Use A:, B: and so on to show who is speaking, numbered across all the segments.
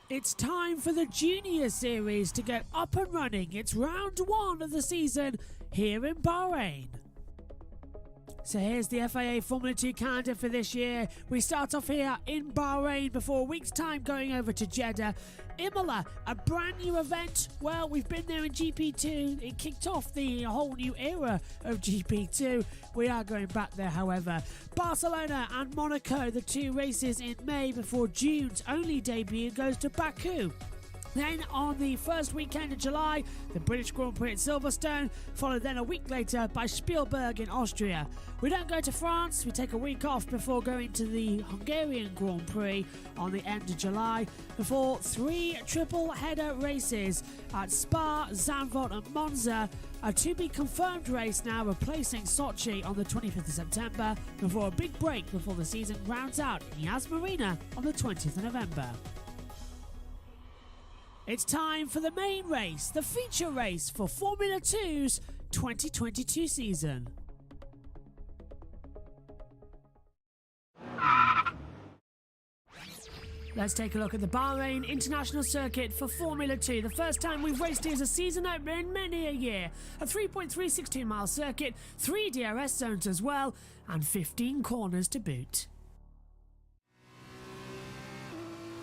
A: It's time for the Junior Series to get up and running. It's round one of the season here in Bahrain. So here's the FIA Formula 2 calendar for this year. We start off here in Bahrain before a week's time going over to Jeddah. Imola, a brand new event. Well, we've been there in GP2. It kicked off the whole new era of GP2. We are going back there, however. Barcelona and Monaco, the two races in May before June's only debut goes to Baku. Then on the first weekend of July, the British Grand Prix at Silverstone, followed then a week later by Spielberg in Austria. We don't go to France, we take a week off before going to the Hungarian Grand Prix on the end of July, before three triple-header races at Spa, Zandvoort and Monza, a to-be-confirmed race now replacing Sochi on the 25th of September, before a big break before the season rounds out in Yas Marina on the 20th of November. It's time for the main race, the feature race for Formula 2's 2022 season. Let's take a look at the Bahrain International Circuit for Formula 2. The first time we've raced here as a season opener in many a year. A 3.316 mile circuit, 3 DRS zones as well, and 15 corners to boot.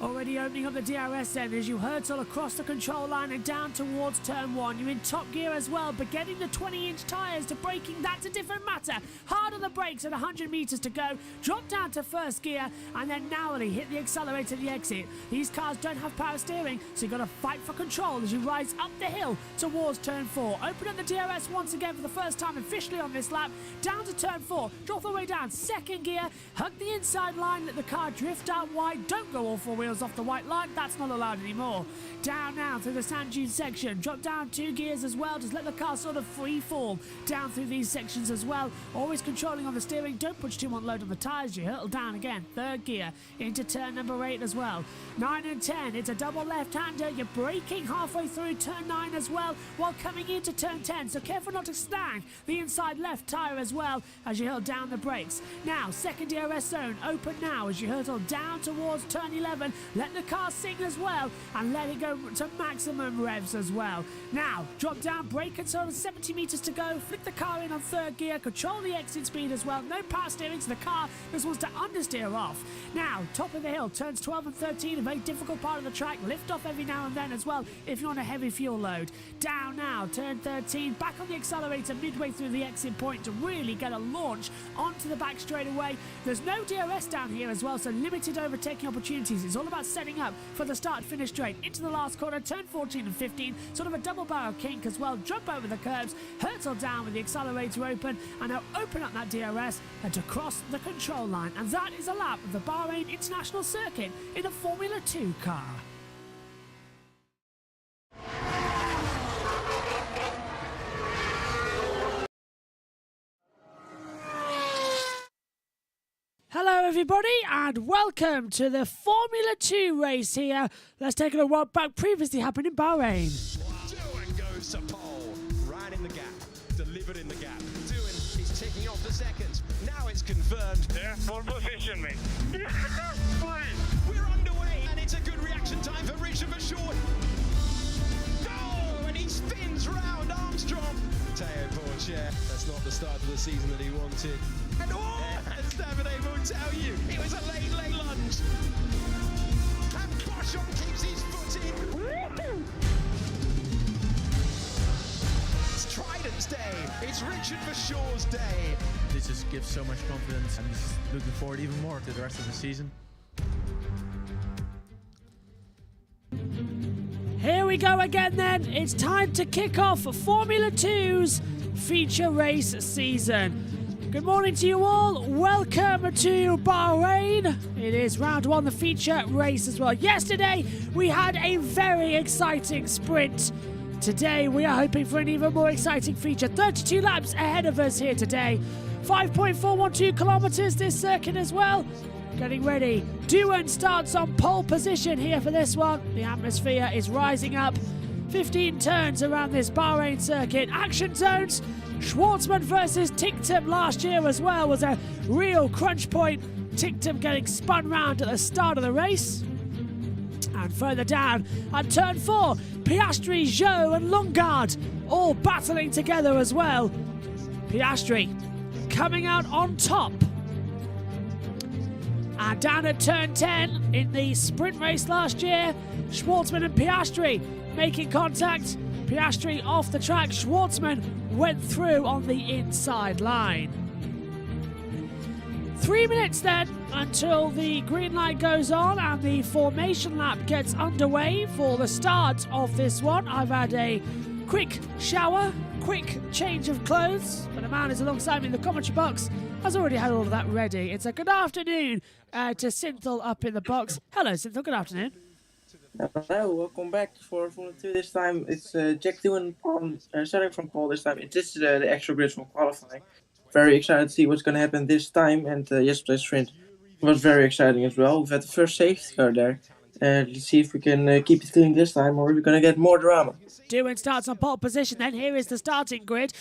A: Already opening up the DRS then as you hurtle across the control line and down towards turn 1. You're in top gear as well, but getting the 20-inch tyres to braking, that's a different matter. Hard on the brakes at 100 metres to go. Drop down to first gear and then narrowly hit the accelerator at the exit. These cars don't have power steering, so you've got to fight for control as you rise up the hill towards turn 4. Open up the DRS once again for the first time officially on this lap. Down to turn 4. Drop the way down. Second gear. Hug the inside line. Let the car drift out wide. Don't go all four wheels off the white line, that's not allowed anymore. Down now through the sand dune section, drop down 2 gears as well, just let the car sort of free fall down through these sections as well, always controlling on the steering, don't push too much load on the tyres, you hurtle down again, 3rd gear into turn number 8 as well. 9 and 10, it's a double left-hander, you're braking halfway through turn 9 as well, while coming into turn 10, so careful not to snag the inside left tyre as well as you hurtle down the brakes. Now, 2nd DRS zone, open now as you hurtle down towards turn 11, let the car sing as well and let it go to maximum revs as well. Now, drop down, brake and sort of 70 metres to go, flick the car in on 3rd gear, control the exit speed as well, no power steering, so the car just wants to understeer off. Now, top of the hill, turns 12 and 13, a very difficult part of the track, lift off every now and then as well if you're on a heavy fuel load. Down now, turn 13, back on the accelerator midway through the exit point to really get a launch onto the back straight-away. There's no DRS down here as well, so limited overtaking opportunities. It's all about setting up for the start-finish straight. Into the last corner, turn 14 and 15, sort of a double barrel kink as well, jump over the curbs, hurtle down with the accelerator open, and now open up that DRS and to cross the control line. And that is a lap of the Bahrain International Circuit in a Formula 2 car. Hello everybody and welcome to the Formula 2 race here. Let's take a look at what previously happened in Bahrain.
B: Doohan goes to pole, right in the gap, delivered in the gap. Doohan is taking off the seconds. Now it's confirmed.
C: Yeah, full position, mate.
B: We're underway and it's a good reaction time for Richard Verschoor. Oh, and he spins round Armstrong. Teo Porcher, that's not the start of the season that he wanted. And as Davide will tell you, it was a late lunge. And Boschon keeps his foot in. It's Trident's day. It's Richard Verschoor's day.
D: This just gives so much confidence. I'm just looking forward even more to the rest of the season.
A: Here we go again then. It's time to kick off Formula 2's feature race season. Good morning to you all. Welcome to Bahrain. It is round 1, the feature race as well. Yesterday, we had a very exciting sprint. Today, we are hoping for an even more exciting feature. 32 laps ahead of us here today. 5.412 kilometers this circuit as well. getting ready. Doohan starts on pole position here for this one. The atmosphere is rising up. 15 turns around this Bahrain circuit. Action zones. Schwartzman versus Ticktum last year as well was a real crunch point. Ticktum getting spun round at the start of the race. And further down at turn 4, Piastri, Zhou and Longard all battling together as well. Piastri coming out on top. And down at turn 10 in the sprint race last year, Schwartzman and Piastri making contact. Piastri off the track, Schwartzman went through on the inside line. 3 minutes then until the green light goes on and the formation lap gets underway for the start of this one. I've had a quick shower, quick change of clothes, but the man is alongside me in the commentary box has already had all of that ready. It's a good afternoon to Synthel up in the box. Hello Synthel, good afternoon.
C: Hello, welcome back for Formula 2. This time it's Jack Doohan starting from pole this time. It is the extra grid from qualifying. Very excited to see what's going to happen this time, and yesterday's sprint was very exciting as well. We've had the first safety car there. Let's see if we can keep it clean this time, or we're going to get more drama.
A: Doohan starts on pole position then. Here is the starting grid.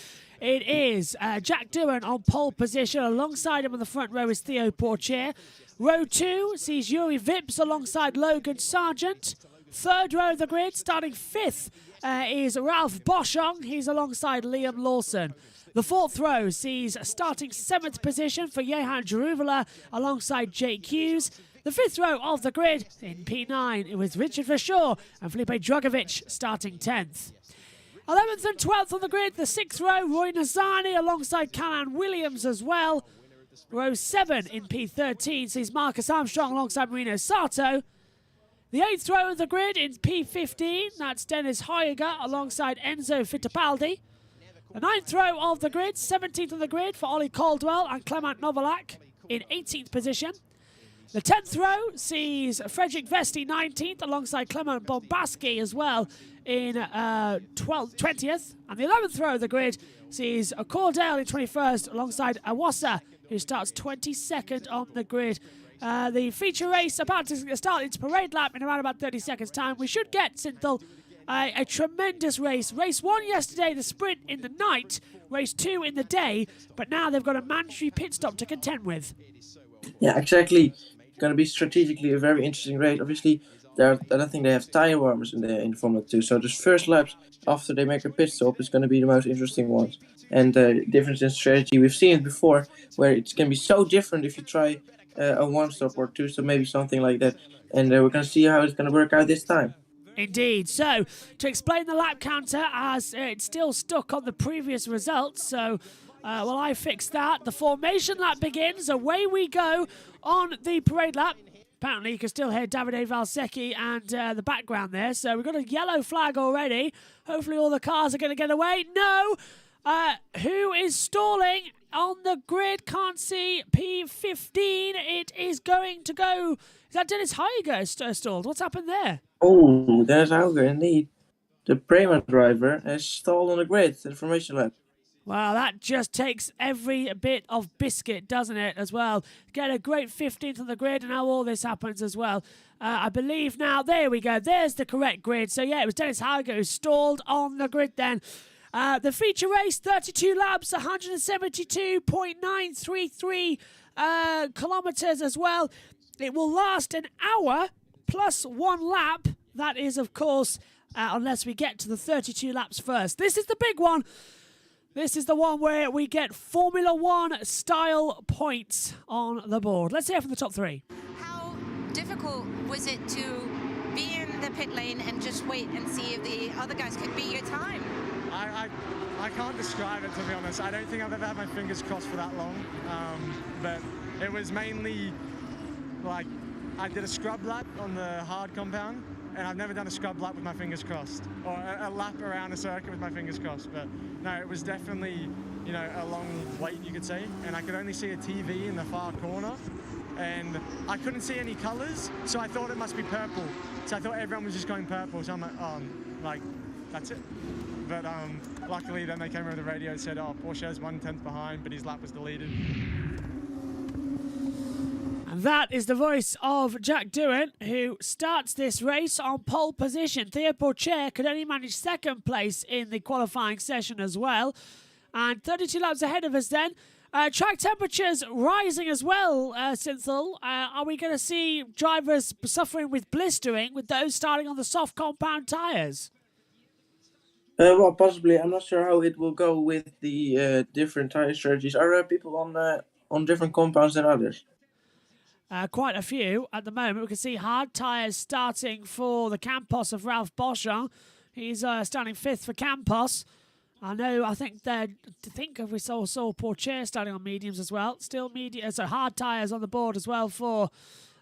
A: It is Jack Doohan on pole position. Alongside him on the front row is Theo Pourchaire. Row 2 sees Yuri Vips alongside Logan Sargent. Third row of the grid, starting 5th, is Ralph Boschung. He's alongside Liam Lawson. The 4th row sees starting 7th position for Jehan Jeruvala alongside Jake Hughes. The 5th row of the grid in P9, it was Richard Verschoor and Felipe Drugovich starting 10th. 11th and 12th on the grid, the 6th row, Roy Nazani alongside Callan Williams as well. Row 7 in P13 sees Marcus Armstrong alongside Marino Sato. The 8th row of the grid in P15, that's Dennis Hoyger alongside Enzo Fittipaldi. The 9th row of the grid, 17th on the grid for Ollie Caldwell and Clement Novalak in 18th position. The 10th row sees Frederick Vesti 19th alongside Clement Bombaski as well in 20th. And the 11th row of the grid sees Cordell in 21st alongside Awasa, who starts 22nd on the grid. The feature race about to start its parade lap in around about 30 seconds time. We should get, Synthel, a tremendous race. Race 1 yesterday, the sprint in the night. Race 2 in the day. But now they've got a mandatory pit stop to contend with.
C: Yeah, exactly. It's going to be strategically a very interesting race. Obviously, I don't think they have tire warmers in Formula 2. So the first laps after they make a pit stop is going to be the most interesting ones. And the difference in strategy, we've seen it before, where it can be so different if you try a 1-stop or 2-stop, maybe something like that. And we're going to see how it's going to work out this time.
A: Indeed. So, to explain the lap counter, as it's still stuck on the previous results, so while I fix that, the formation lap begins. Away we go on the parade lap. Apparently, you can still hear Davide Valsecchi and the background there. So, we've got a yellow flag already. Hopefully, all the cars are going to get away. No! Who is stalling on the grid? Can't see. P15. It is going to go. Is that Dennis Hoyger stalled? What's happened there?
C: Oh, there's Hoyger indeed. The Prima driver has stalled on the grid, the formation lap.
A: Well, that just takes every bit of biscuit, doesn't it, as well? Get a great 15th on the grid, and now all this happens as well. I believe now, there we go. There's the correct grid. So, yeah, it was Dennis Hoyger who stalled on the grid then. The feature race, 32 laps, 172.933 kilometres as well. It will last an hour plus 1 lap. That is, of course, unless we get to the 32 laps first. This is the big one. This is the one where we get Formula 1 style points on the board. Let's hear from the top 3.
E: How difficult was it to be in the pit lane and just wait and see if the other guys could beat your time?
F: I can't describe it, to be honest. I don't think I've ever had my fingers crossed for that long. But it was mainly like I did a scrub lap on the hard compound, and I've never done a scrub lap with my fingers crossed, or a lap around a circuit with my fingers crossed. But no, it was definitely, you know, a long wait, you could say, and I could only see a TV in the far corner, and I couldn't see any colours, so I thought it must be purple. So I thought everyone was just going purple, so I'm like, oh, like, that's it. But luckily then they came over the radio and said, oh, Porsche's 1/10 behind, but his lap was deleted.
A: And And that is the voice of Jack Doohan, who starts this race on pole position. Theo Pourchaire could only manage second place in the qualifying session as well. And 32 laps ahead of us then. Track temperatures rising as well, Synthel. Are we going to see drivers suffering with blistering with those starting on the soft compound tyres?
C: Well, possibly. I'm not sure how it will go with the different tyre strategies. Are there people on different compounds than others?
A: Quite a few at the moment. We can see hard tyres starting for the Campos of Ralph Boschung. He's starting 5th for Campos. I think we saw Pourchaire starting on mediums as well. Still medium, so hard tyres on the board as well for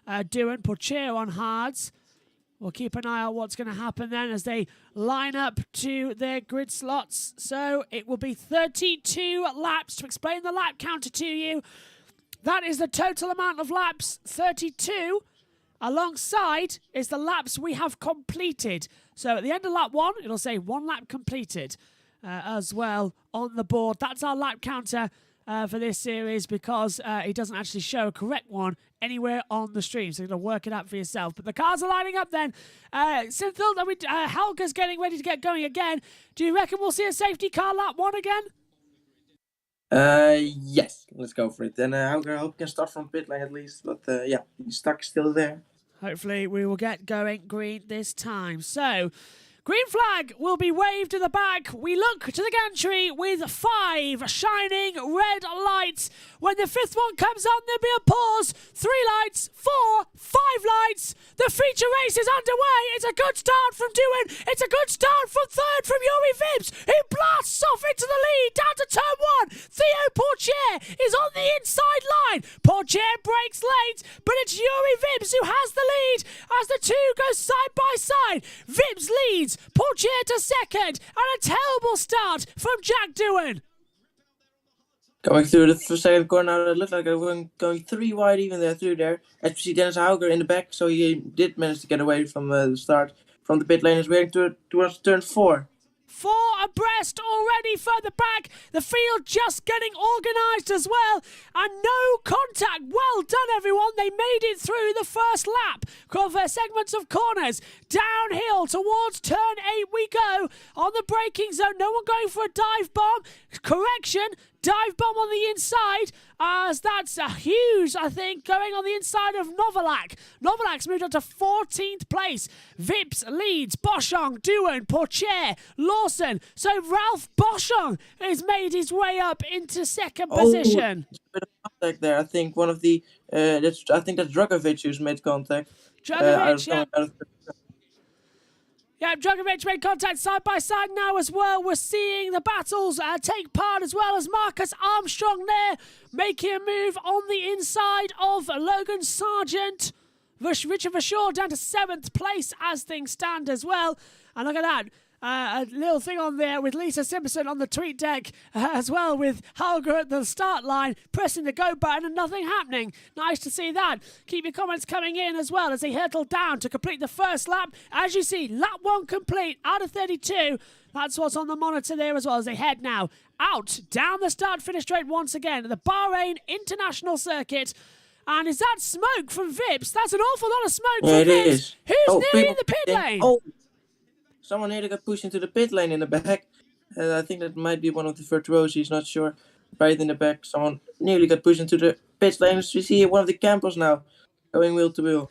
A: Doohan. Pourchaire on hards. We'll keep an eye on what's going to happen then as they line up to their grid slots. So it will be 32 laps. To explain the lap counter to you, that is the total amount of laps, 32. Alongside is the laps we have completed. So at the end of lap 1, it'll say 1 lap completed as well on the board. That's our lap counter for this series because it doesn't actually show a correct one anywhere on the stream. So you're going to work it out for yourself. But the cars are lining up then. Synthil, Helga's getting ready to get going again. Do you reckon we'll see a safety car lap 1 again?
C: Yes, let's go for it. Then I hope can start from pit lane at least. But yeah, he's stuck still there.
A: Hopefully we will get going green this time. So, green flag will be waved in the back. We look to the gantry with 5 shining red lights. When the 5th one comes on, there'll be a pause. 3 lights, 4, 5 lights. The feature race is underway. It's a good start from Doohan. It's a good start from 3rd from Yuri Vibbs, who blasts off into the lead down to turn 1. Theo Pourchaire is on the inside line. Pourchaire breaks late, but it's Yuri Vibbs who has the lead as the two go side by side. Vibbs leads, Pourchaire to 2nd, and a terrible start from Jack Doohan.
C: Going through the second corner, it looked like they were going 3 wide even there through there. As we see Dennis Hauger in the back, so he did manage to get away from the start. From the pit lane, is waiting towards turn 4.
A: 4 abreast already further back. The field just getting organised as well. And no contact. Well done, everyone. They made it through the first lap. Cover segments of corners. Downhill towards turn 8 we go. On the braking zone, no one going for a dive bomb. Correction. Dive bomb on the inside, as that's a huge, I think, going on the inside of Novalak. Novalak's moved on to 14th place. Vibbs leads, Boschung, Doohan, Pourchaire, Lawson. So Ralph Boschung has made his way up into 2nd position.
C: A bit of contact there. I think one of the, I think that's Dragovic who's made contact.
A: Dragovic, yeah. Yeah, Dragovic made contact side by side now as well. We're seeing the battles take part as well as Marcus Armstrong there, making a move on the inside of Logan Sargent. Richard Verschoor down to 7th place as things stand as well. And look at that. A little thing on there with Lisa Simpson on the tweet deck as well, with Helga at the start line pressing the go button and nothing happening. Nice to see that. Keep your comments coming in as well as they hurtle down to complete the first lap. As you see, lap 1 complete out of 32. That's what's on the monitor there as well as they head now out down the start-finish straight once again at the Bahrain International Circuit. And is that smoke from Vibbs? That's an awful lot of smoke from
C: it
A: Vibbs.
C: Is.
A: Who's nearly in the pit lane?
C: Oh. Someone nearly got pushed into the pit lane in the back. I think that might be one of the virtuosos, not sure. Right in the back, someone nearly got pushed into the pit lane. As we see one of the campers now going wheel to wheel.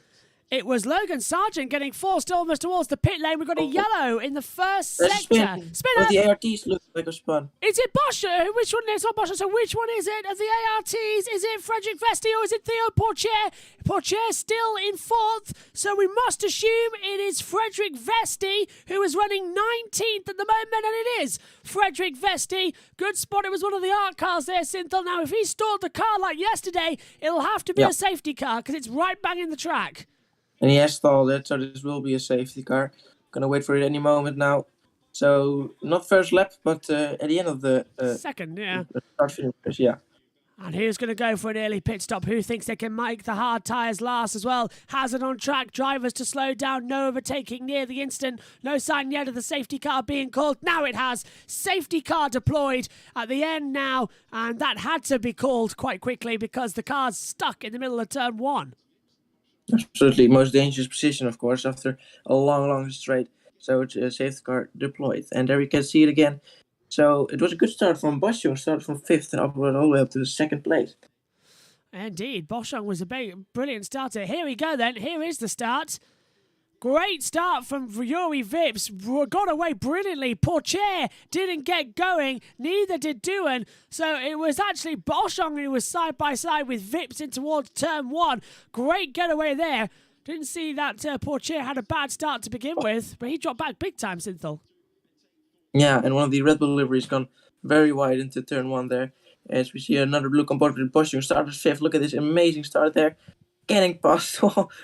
A: It was Logan Sargent getting forced almost towards the pit lane. We've got a yellow in the first sector.
C: Spinner. The ARTs look like a spun.
A: Is it Boschung? Which one is it? Boschung. So which one is it? Of the ARTs, is it Frederick Vesti or is it Theo Pourchaire? Pourchaire still in 4th, so we must assume it is Frederick Vesti who is running 19th at the moment, and it is Frederick Vesti. Good spot. It was one of the art cars there, Synthel. Now, if he stalled the car like yesterday, it'll have to be a safety car because it's right bang in the track.
C: And he has stalled it, so this will be a safety car. Gonna wait for it any moment now. So, not first lap, but at the end of the...
A: second, yeah.
C: Start finish, yeah.
A: And who's going to go for an early pit stop? Who thinks they can make the hard tyres last as well? Hazard on track, drivers to slow down, no overtaking near the instant. No sign yet of the safety car being called. Now it has. Safety car deployed at the end now, and that had to be called quite quickly because the car's stuck in the middle of turn 1.
C: Absolutely, most dangerous position, of course, after a long straight. So it's a safety car deployed. And there we can see it again. So it was a good start from Boschung, started from 5th and upward all the way up to the 2nd place.
A: Indeed, Boschung was a brilliant starter. Here we go then. Here is the start. Great start from Yuri Vips. Got away brilliantly. Pourchaire didn't get going. Neither did Doohan. So it was actually Boschung who was side by side with Vips in towards turn 1. Great getaway there. Didn't see that Pourchaire had a bad start to begin with, but he dropped back big time, Synthel.
C: Yeah, and one of the Red Bull liveries gone very wide into turn 1 there. As we see another blue component with Boschung started 5th. Look at this amazing start there. Getting past.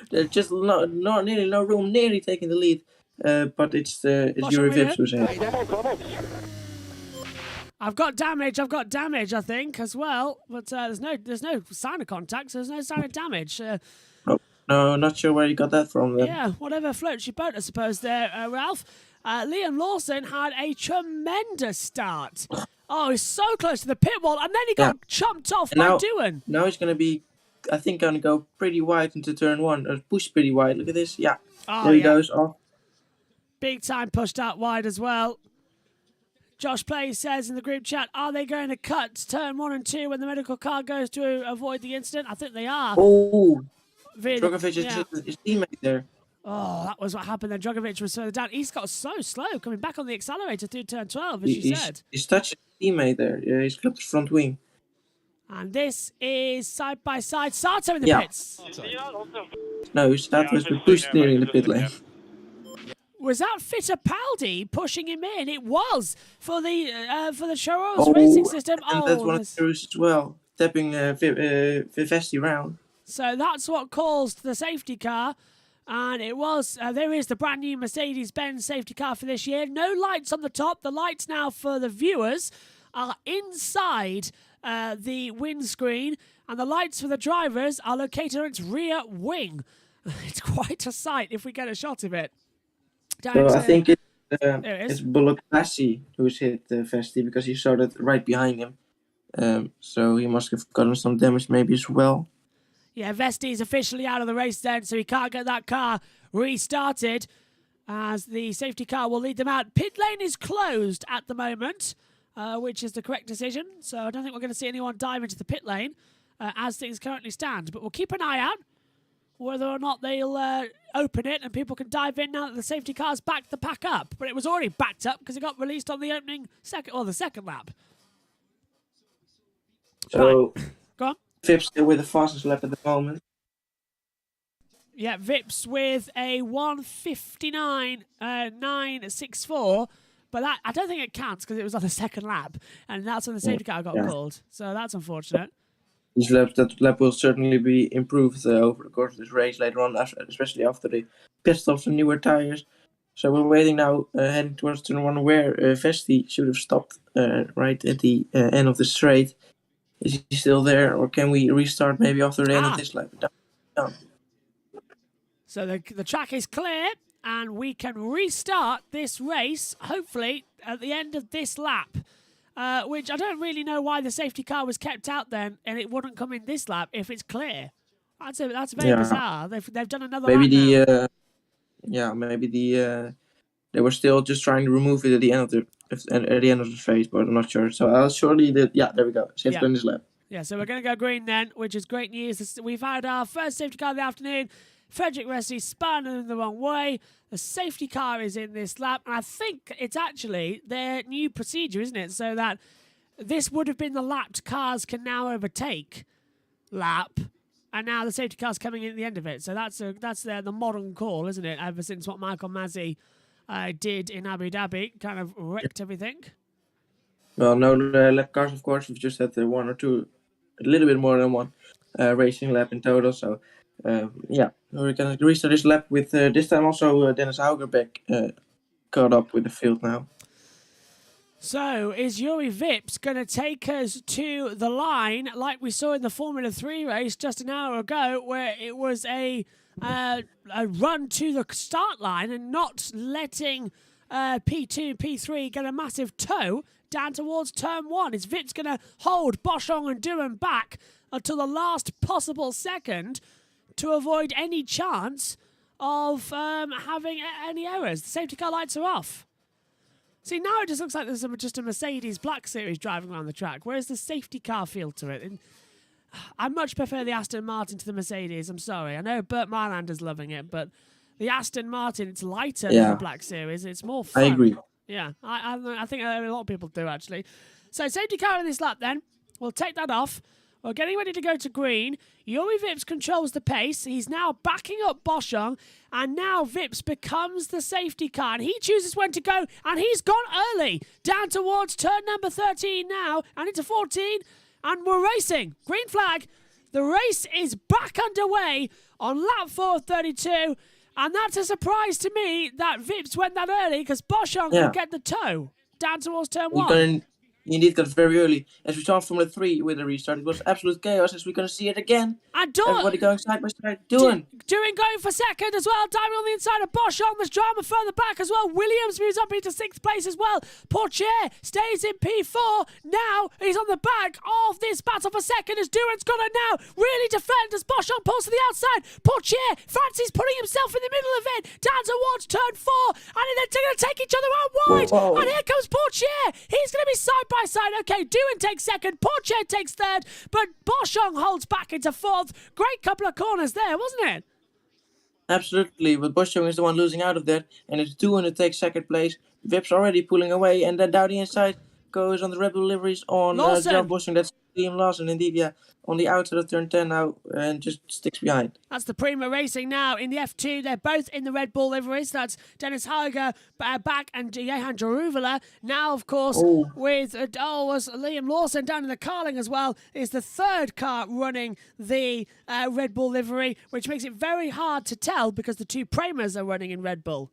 C: There's just nearly no room, nearly taking the lead. But it's Yuri Vips who's ahead.
A: I've got damage, I think, as well. But there's no sign of contact, so there's no sign of damage.
C: No, not sure where you got that from then.
A: Yeah, whatever floats your boat, I suppose, there, Ralph. Liam Lawson had a tremendous start. Oh, he's so close to the pit wall, and then he got chumped off by Doohan.
C: Now he's going to be, I think, going to go pretty wide into turn 1, or push pretty wide. Look at this. Yeah, there he goes off.
A: Big time pushed out wide as well. Josh Play says in the group chat, are they going to cut turn 1 and 2 when the medical car goes to avoid the incident? I think they are.
C: Oh, Drogovic is his teammate there.
A: Oh, that was what happened there. Drogovic was further down. He's got so slow coming back on the accelerator through turn 12, as you said.
C: He's touched his teammate there. Yeah, he's clipped his front wing.
A: And this is side by side. Sato in the pits.
C: No, Sato has been pushed nearly in the pit lane.
A: Was that Fittipaldi pushing him in? It was for the Charles Racing System.
C: And that's one of the crews as well, tapping Vivesti round.
A: So that's what caused the safety car. And it was, there is the brand new Mercedes-Benz Safety Car for this year. No lights on the top. The lights now for the viewers are inside the windscreen. And the lights for the drivers are located on its rear wing. It's quite a sight if we get a shot of it.
C: So I think it's Bologna who's hit Vesti because he started right behind him. So he must have gotten some damage maybe as well.
A: Yeah, Vesti's officially out of the race then, so he can't get that car restarted as the safety car will lead them out. Pit lane is closed at the moment, which is the correct decision. So I don't think we're going to see anyone dive into the pit lane as things currently stand. But we'll keep an eye out whether or not they'll open it and people can dive in now that the safety car's backed the pack up. But it was already backed up because it got released on the opening the second lap.
C: So,
A: right. Go on.
C: Vips still with the fastest lap at the moment.
A: Yeah, Vips with a 1:59.964, but that I don't think it counts because it was on the second lap, and that's when the safety car got called. So that's unfortunate.
C: That lap will certainly be improved over the course of this race later on, especially after the pit stops and newer tires. So we're waiting now, heading towards turn 1, where Vesti should have stopped right at the end of the straight. Is he still there, or can we restart maybe after the end of this lap? No.
A: So the track is clear, and we can restart this race, hopefully, at the end of this lap. Which I don't really know why the safety car was kept out then, and it wouldn't come in this lap if it's clear. That's very bizarre. They've done another lap now.
C: They were still just trying to remove it at the end of the race, but I'm not sure. So surely there we go. Safety car in this lap.
A: Yeah, so we're going to go green then, which is great news. We've had our first safety car of the afternoon. Frederick Rossi spun in the wrong way. The safety car is in this lap, and I think it's actually their new procedure, isn't it? So that this would have been the lapped cars can now overtake lap, and now the safety car's coming in at the end of it. So that's the modern call, isn't it? Ever since what Michael Mazzi did in Abu Dhabi, kind of wrecked everything.
C: Well, no lap cars, of course. We've just had one or two, a little bit more than one racing lap in total. So, we're going to restart this lap with this time also Dennis Hauger back caught up with the field now.
A: So, is Yuri Vips going to take us to the line like we saw in the Formula 3 race just an hour ago, where it was a run to the start line and not letting P2 and P3 get a massive tow down towards turn 1? Is Vips going to hold Boschung and Doohan back until the last possible second to avoid any chance of having any errors? The safety car lights are off. See, now it just looks like there's just a Mercedes Black Series driving around the track. Where's the safety car feel to it? And I much prefer the Aston Martin to the Mercedes. I'm sorry. I know Bert Marlander's loving it, but the Aston Martin, it's lighter than the Black Series. It's more fun.
C: I agree.
A: Yeah, I think a lot of people do, actually. So, safety car in this lap, then. We'll take that off. We're getting ready to go to green. Yuri Vips controls the pace. He's now backing up Boschung. And now Vips becomes the safety car. And he chooses when to go. And he's gone early. Down towards turn number 13 now. And into 14. And we're racing. Green flag. The race is back underway on lap 432. And that's a surprise to me that Vips went that early, because Boschung could get the tow down towards turn 1.
C: Indeed got very early. As we saw in Formula 3 with the restart, it was absolute chaos, as we're going to see it again.
A: And
C: everybody going side by side. Doohan
A: going for second as well. Diving on the inside of Boschung. There's drama further back as well. Williams moves up into 6th place as well. Pourchaire stays in P4. Now he's on the back of this battle for second as Doohan's got it now. Really defend as Boschung pulls to the outside. Pourchaire fancies putting himself in the middle of it. Down towards turn 4. And they're going to take each other out wide.
C: Whoa.
A: And here comes Pourchaire. He's going to be side by side. Okay, Doohan takes second. Pourchaire takes third. But Boschung holds back into 4th. Great couple of corners there, wasn't it?
C: Absolutely, but Boschung is the one losing out of that, and it's Doohan who takes second place. Vips already pulling away, and then down the inside goes on the Red Bull liveries on John Boschung. That's Liam Lawson, indeed, yeah. On the outside of turn 10 now, and just sticks behind.
A: That's the Prima Racing now in the F2. They're both in the Red Bull liveries. That's Dennis Hauger back and Johan Jaruvela. Now, of course, with was Liam Lawson down in the Carling as well, is the third car running the Red Bull livery, which makes it very hard to tell because the two Primas are running in Red Bull.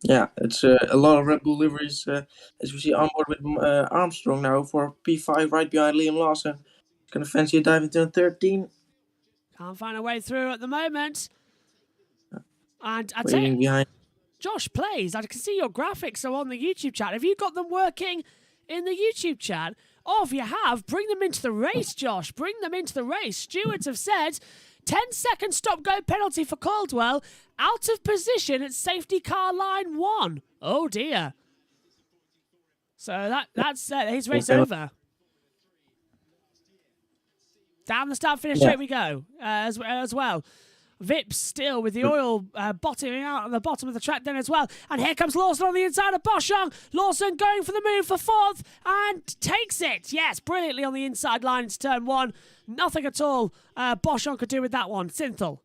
C: Yeah, it's a lot of Red Bull liveries, as we see on board with Armstrong now for P5 right behind Liam Lawson. He's going to fancy a dive into 13.
A: Can't find a way through at the moment. And I tell
C: Waiting
A: you,
C: behind.
A: Josh Plays, I can see your graphics are on the YouTube chat. Have you got them working in the YouTube chat? Oh, if you have, bring them into the race, Josh. Bring them into the race. Stewards have said 10-second stop-go penalty for Caldwell. Out of position at safety car line 1. Oh, dear. So that's his race over. Down the start-finish straight we go as well. Vips still with the oil bottoming out on the bottom of the track then as well. And here comes Lawson on the inside of Boschung. Lawson going for the move for 4th and takes it. Yes, brilliantly on the inside line into turn 1. Nothing at all Boschung could do with that one. Synthel.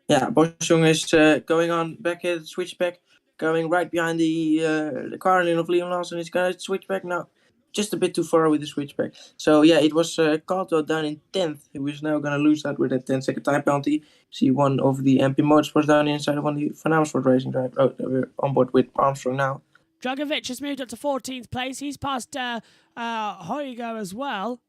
C: Yeah, Boschung is going on back at switchback, going right behind the car lane of Liam Lawson. He's going to switch back now. Just a bit too far with the switchback. So yeah, it was Caldwell down in 10th. He was now going to lose that with a 10-second time penalty. See one of the MP Motorsports down the inside of one of the Van Amersfoort Racing Drive. Oh, we're on board with Armstrong now.
A: Dragovic has moved up to 14th place. He's passed Hoiger as well.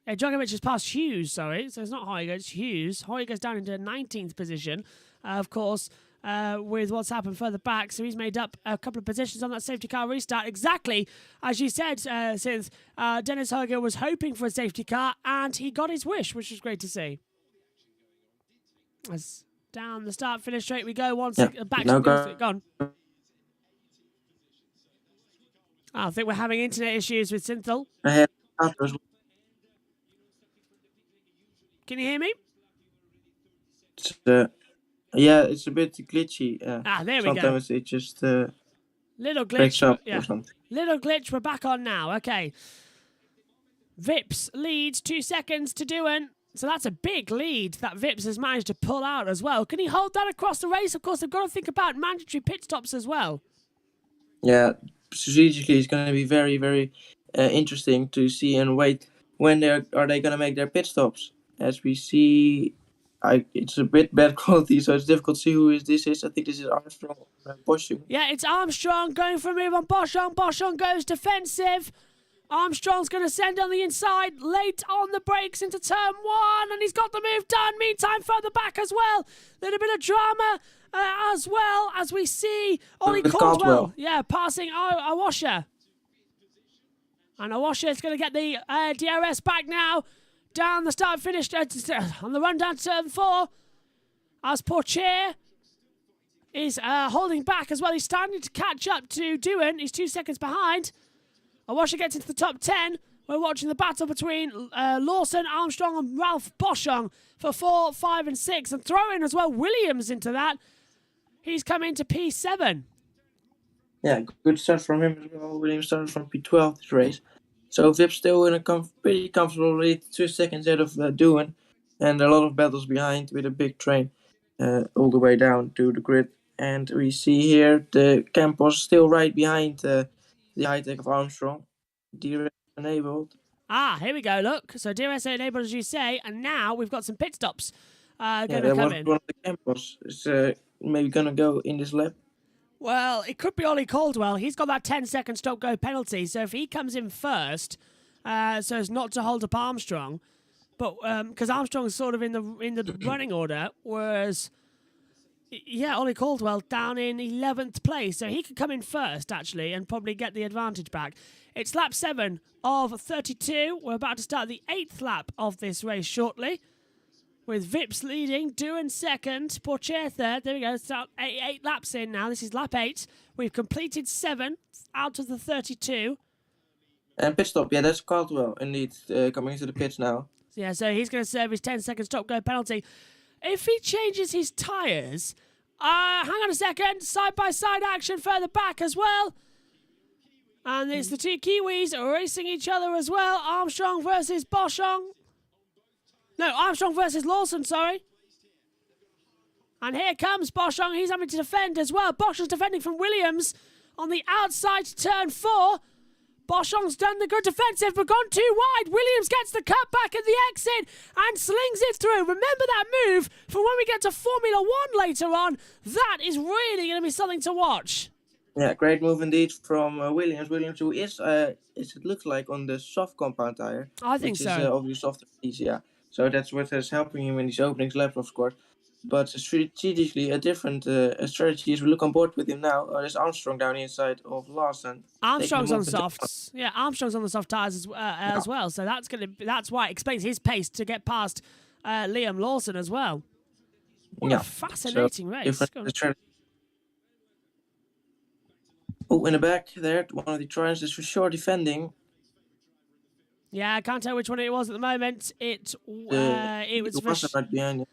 A: Yeah, Dragovic has passed Hughes, sorry. So it's not Hoiger, it's Hughes. Hoiger's down into 19th position. Of course, with what's happened further back. So he's made up a couple of positions on that safety car restart. Exactly as you said, since Dennis Hoiger was hoping for a safety car and he got his wish, which was great to see. As down the start finish straight we go. Back
C: no
A: to gone. I think we're having internet issues with Synthel. Can you hear me?
C: Yeah, it's a bit glitchy.
A: There we go.
C: Sometimes it just
A: little
C: breaks
A: glitch.
C: up or something.
A: Little glitch. We're back on now. Okay. Vips leads 2 seconds to Doohan. So that's a big lead that Vips has managed to pull out as well. Can he hold that across the race? Of course, they've got to think about mandatory pit stops as well.
C: Yeah, strategically, it's going to be very, very interesting to see and wait when are they going to make their pit stops. As we see it's a bit bad quality, so it's difficult to see who this is. I think this is Armstrong Boschung.
A: Yeah, it's Armstrong going for a move on Boschung. Boschung goes defensive. Armstrong's going to send on the inside, late on the brakes into turn 1, and he's got the move done. Meantime, further back as well. Little bit of drama as well as we see Ollie Caldwell. Yeah, passing Awasha. And Awasha is going to get the DRS back now. Down the start finish on the run down to turn 4. As Pourchaire is holding back as well. He's starting to catch up to Doohan. He's 2 seconds behind. Awasha gets into the top 10. We're watching the battle between Lawson, Armstrong and Ralph Boschung for 4, 5 and 6. And throw in as well Williams into that. He's come into P7.
C: Yeah, good start from him as well. Williams started from P12 this race. So Vip's still in a pretty comfortable lead, 2 seconds ahead of Doohan. And a lot of battles behind with a big train all the way down to the grid. And we see here the Campos still right behind the high-tech of Armstrong. DRS enabled.
A: Here we go, look. So DRS enabled, as you say, and now we've got some pit stops going to
C: there
A: come
C: was
A: in.
C: one of the Campos is maybe going to go in this lap.
A: Well, it could be Ollie Caldwell. He's got that 10-second stop-go penalty, so if he comes in first, so as not to hold up Armstrong, but because Armstrong's sort of in the running order, whereas Ollie Caldwell down in 11th place, so he could come in first actually and probably get the advantage back. It's lap 7 of 32. We're about to start the 8th lap of this race shortly, with Vips leading, Doohan second, Pourchaire third. There we go. Start 8 laps in now. This is lap 8. We've completed 7 out of the 32.
C: And pit stop, yeah, that's Caldwell indeed coming into the pits now.
A: Yeah, so he's going to serve his 10-second stop-go penalty. If he changes his tyres, hang on a second, side-by-side action further back as well. And it's the two Kiwis racing each other as well. Armstrong versus Boschung. No, Armstrong versus Lawson, sorry. And here comes Boschung. He's having to defend as well. Boschung's defending from Williams on the outside to turn 4. Boschung's done the good defensive, but gone too wide. Williams gets the cut back at the exit and slings it through. Remember that move for when we get to Formula 1 later on. That is really going to be something to watch.
C: Yeah, great move indeed from Williams. Williams, who is, it looks like, on the soft compound tire.
A: I think so.
C: Which is obviously softer, yeah. So that's what is helping him in these opening laps, of course. But strategically, a different strategy is we look on board with him now. There's Armstrong down the inside of Lawson.
A: Armstrong's on softs. Yeah, Armstrong's on the soft tyres as well. So that's why it explains his pace to get past Liam Lawson as well. What a fascinating race.
C: Oh, in the back there, one of the Triumphs is for sure defending.
A: Yeah, I can't tell which one it was at the moment. It was
C: right behind it.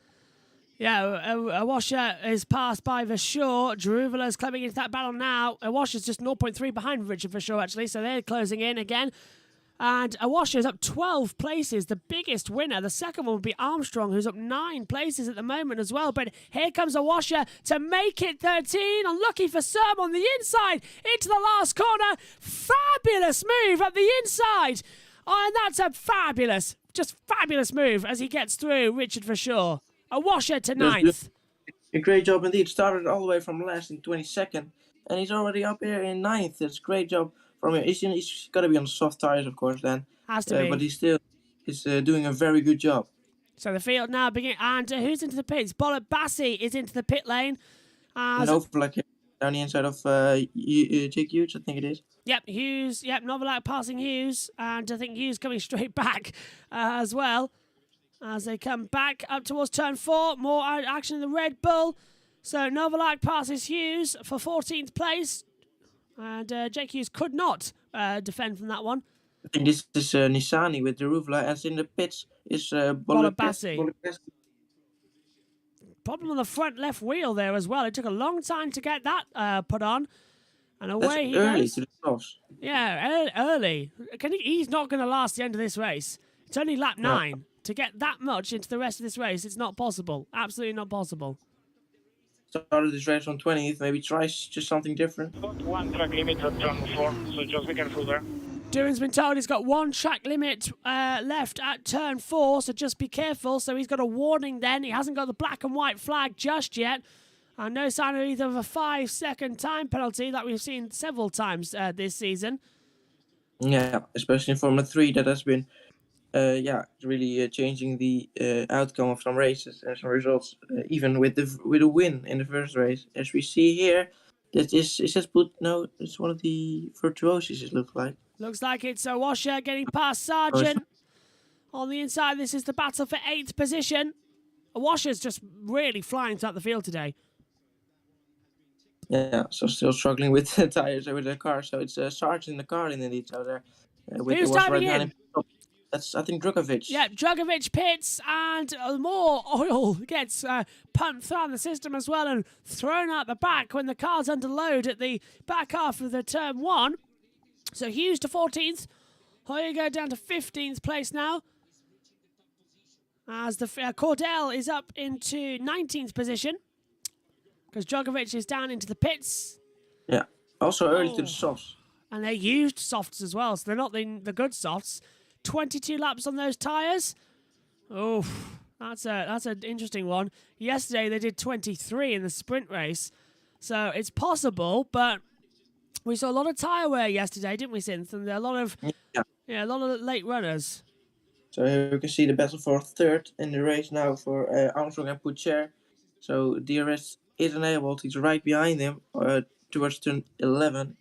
A: Yeah, Awasha is passed by Verschoor. Jeruvala's climbing into that battle now. Awasha's just 0.3 behind Richard Verschoor, actually, so they're closing in again. And Awasha's up 12 places, the biggest winner. The second one would be Armstrong, who's up 9 places at the moment as well. But here comes Awasha to make it 13. Unlucky for Serm on the inside, into the last corner. Fabulous move at the inside. Oh, and that's a fabulous move as he gets through Richard Verschoor. Awasha to 9th.
C: A great job indeed. Started all the way from last in 22nd. And he's already up here in 9th. That's a great job from him. He's got to be on the soft tyres, of course, then.
A: Has to be.
C: But he still is doing a very good job.
A: So the field now begins. And who's into the pits? Bollard Bassi is into the pit lane.
C: And Novalak down the inside of Jake Hughes, I think it is.
A: Yep, Hughes. Yep, Novalak passing Hughes. And I think Hughes coming straight back as well. As they come back up towards turn 4. More action in the Red Bull. So Novalak passes Hughes for 14th place. And Jake Hughes could not defend from that one.
C: I think this is Nissani with the Ruvla. And in the pits is
A: Bollard Bassi. Problem on the front left wheel there as well. It took a long time to get that put on. And away he
C: early
A: goes.
C: To the cross.
A: Yeah, early. He's not going to last the end of this race. It's only lap 9. To get that much into the rest of this race, it's not possible. Absolutely not possible.
C: Started this race on 20th, maybe tries just something different.
G: 1 track limit at turn 4, so just be careful there.
A: Duran's been told he's got one track limit left at turn 4, so just be careful. So he's got a warning then. He hasn't got the black and white flag just yet. And no sign of either of a 5-second time penalty that we've seen several times this season.
C: Yeah, especially in Formula 3, that has been really changing the outcome of some races and some results, even with a win in the first race. As we see here, it's one of the virtuosos, it looks like.
A: Looks like it's a washer getting past Sargent. On the inside, this is the battle for 8th position. A washer's just really flying throughout the field today.
C: Yeah, so still struggling with the tires and with the car. So it's Sargent in the car indeed. So there,
A: Who's diving in?
C: That's, I think, Drugovic.
A: Yeah, Drugovic pits, and more oil gets pumped through the system as well and thrown out the back when the car's under load at the back half of the turn 1. So Hughes to 14th. Hoyer down to 15th place now. As the Cordell is up into 19th position. Because Drugovic is down into the pits.
C: Yeah, also early to the softs.
A: And they used softs as well, so they're not the good softs. 22 laps on those tyres. Oh, that's an interesting one. Yesterday they did 23 in the sprint race. So it's possible, but we saw a lot of tyre wear yesterday, didn't we, Synth? And a lot of a lot of late runners.
C: So here you can see the battle for 3rd in the race now for Armstrong and Poutier. So DRS is enabled. He's right behind him towards turn 11.